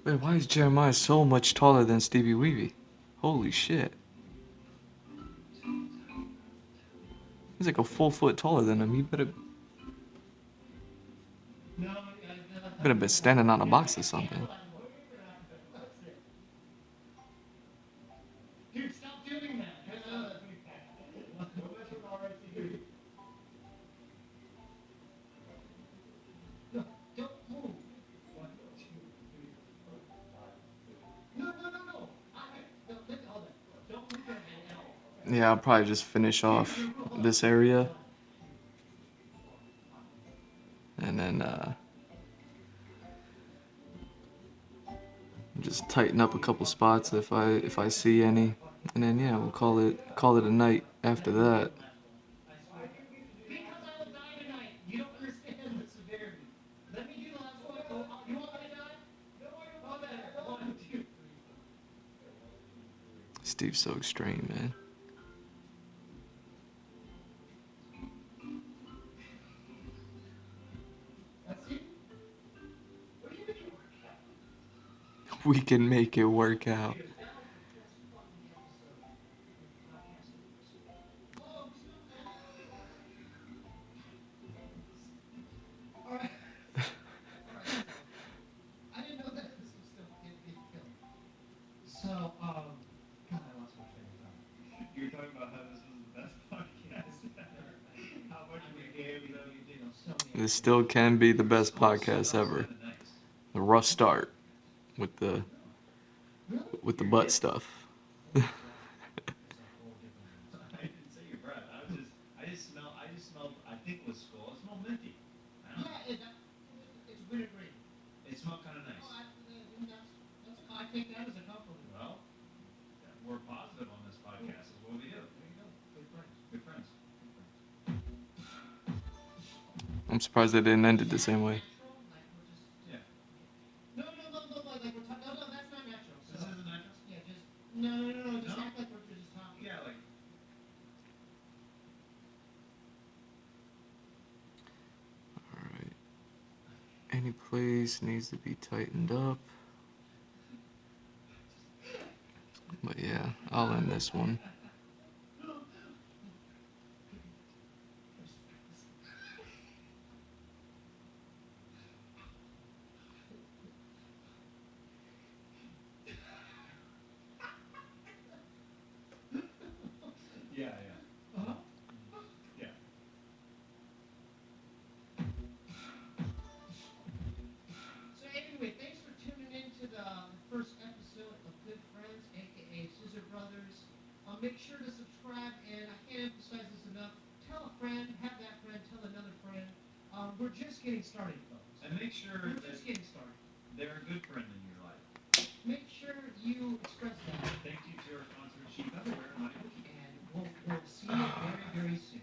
Wait, why is Jeremiah so much taller than Stevie Weeby? Holy shit. He's like a full foot taller than him. He better have been standing on a box or something. Dude, stop doing that. No, don't move. 1, 2, 3, 4, 5, 6. No. No, hold it. Don't move your hand at all. Yeah, I'll probably just finish off this area. And then just tighten up a couple spots if I see any. And then yeah, we'll call it a night after that. Because I will die tonight. You don't understand the severity. Let me do the last one. You want me to die? No, I want that. 1, 2, 3. Steve's so extreme, man. That's it. What do you mean? We can make it work out. Alright. I didn't know that this was still being filmed. So, God, I lost my train of thought. You were talking about how this was the best podcast ever. How much we gave You them. know, you did on so many. This still can be the best podcast ever. The rough start with the butt stuff. I didn't say your breath. I just smelled. I think it was skull. It smelled minty. I don't know. Yeah, it's wintergreen. It smelled kind of nice. No, I'm surprised they didn't end it the same way. Natural, like we're just. Yeah. No, like we're talking. No, that's not natural. This So, isn't natural? yeah, just no. Just No? act like we're just talking. Yeah, like. Alright. Any place needs to be tightened up. But yeah, I'll end this one. Yeah. Uh-huh. Yeah. So anyway, thanks for tuning in to the first episode of Good Friends, aka Scissor Brothers. Make sure to subscribe, and I can't emphasize this enough. Tell a friend, have that friend, tell another friend. We're just getting started, folks. And make sure We're that just getting started. they're a good friend in your life. Make sure you express that, Thank you to our sponsor, Chief Everywhere, Michael. and we'll see you very, very soon.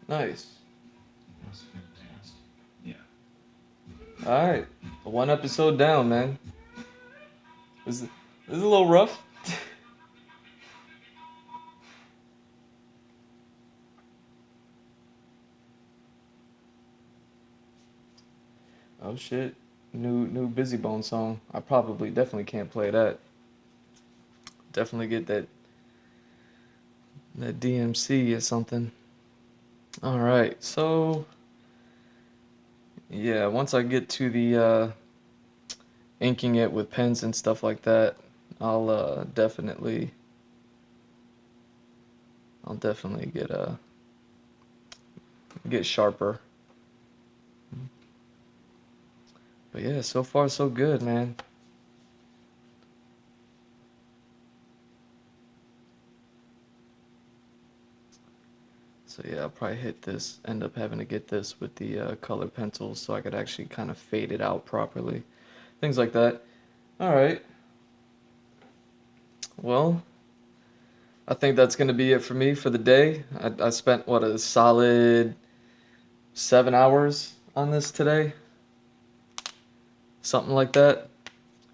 Nice. That was fantastic. Yeah. Alright. One episode down, man. This is a little rough. Oh shit. New Busy Bone song. I probably definitely can't play that. Definitely get that DMC or something. Alright, so yeah, once I get to the inking it with pens and stuff like that, I'll definitely get sharper. But yeah, so far so good, man. So yeah, I'll probably end up having to get this with the colored pencils so I could actually kind of fade it out properly. Things like that. Alright. Well, I think that's going to be it for me for the day. I spent, what, a solid 7 hours on this today? Something like that.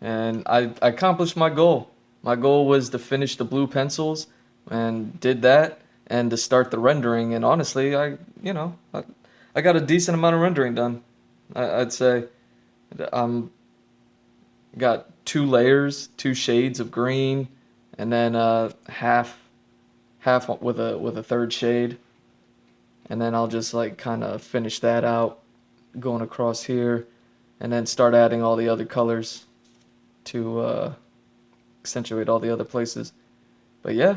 And I accomplished my goal. My goal was to finish the blue pencils and did that and to start the rendering. And honestly, I got a decent amount of rendering done. I'd say got 2 shades of green, and then half with a third shade. And then I'll just like kind of finish that out going across here and then start adding all the other colors to accentuate all the other places. But yeah,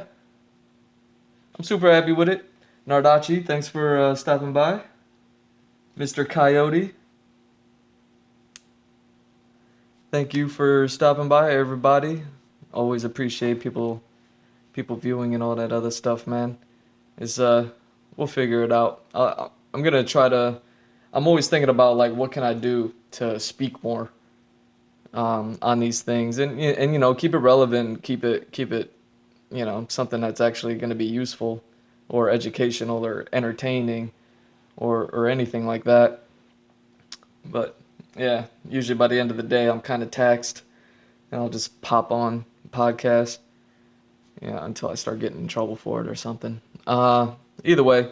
I'm super happy with it. Nardachi, thanks for stopping by. Mr. Coyote, thank you for stopping by, everybody. Always appreciate people viewing and all that other stuff, man. We'll figure it out. I'm gonna try to. I'm always thinking about like what can I do to speak more on these things, and keep it relevant, keep it something that's actually going to be useful, or educational, or entertaining, or anything like that. But yeah, usually by the end of the day, I'm kind of taxed, and I'll just pop on podcast, until I start getting in trouble for it or something. Either way,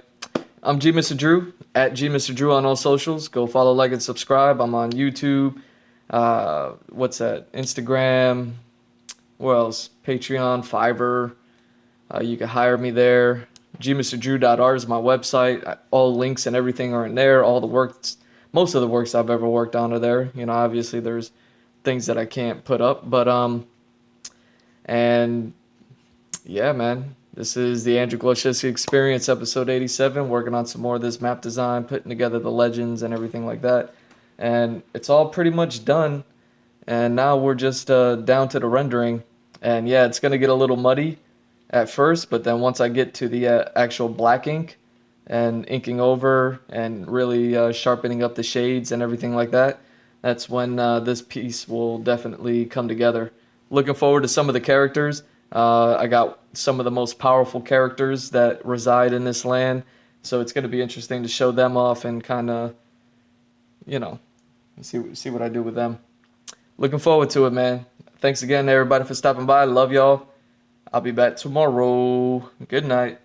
I'm G Mr. Drew at G Mr. Drew on all socials. Go follow, like, and subscribe. I'm on YouTube. What's that? Instagram. Where else? Patreon, Fiverr. You can hire me there. gmrdrew.art is my website. All links and everything are in there. Most of the works I've ever worked on are there. Obviously there's things that I can't put up, but and yeah, man. This is the Andrew Glowczewski Experience, episode 87. Working on some more of this map design, putting together the legends and everything like that. And it's all pretty much done. And now we're just down to the rendering. And yeah, it's going to get a little muddy at first, but then once I get to the actual black ink and inking over and really sharpening up the shades and everything like that, that's when this piece will definitely come together. Looking forward to some of the characters. I got some of the most powerful characters that reside in this land So it's going to be interesting to show them off and kind of, you know, see what I do with them. Looking forward to it, man. Thanks again, everybody, for stopping by. Love y'all. I'll be back tomorrow. Good night.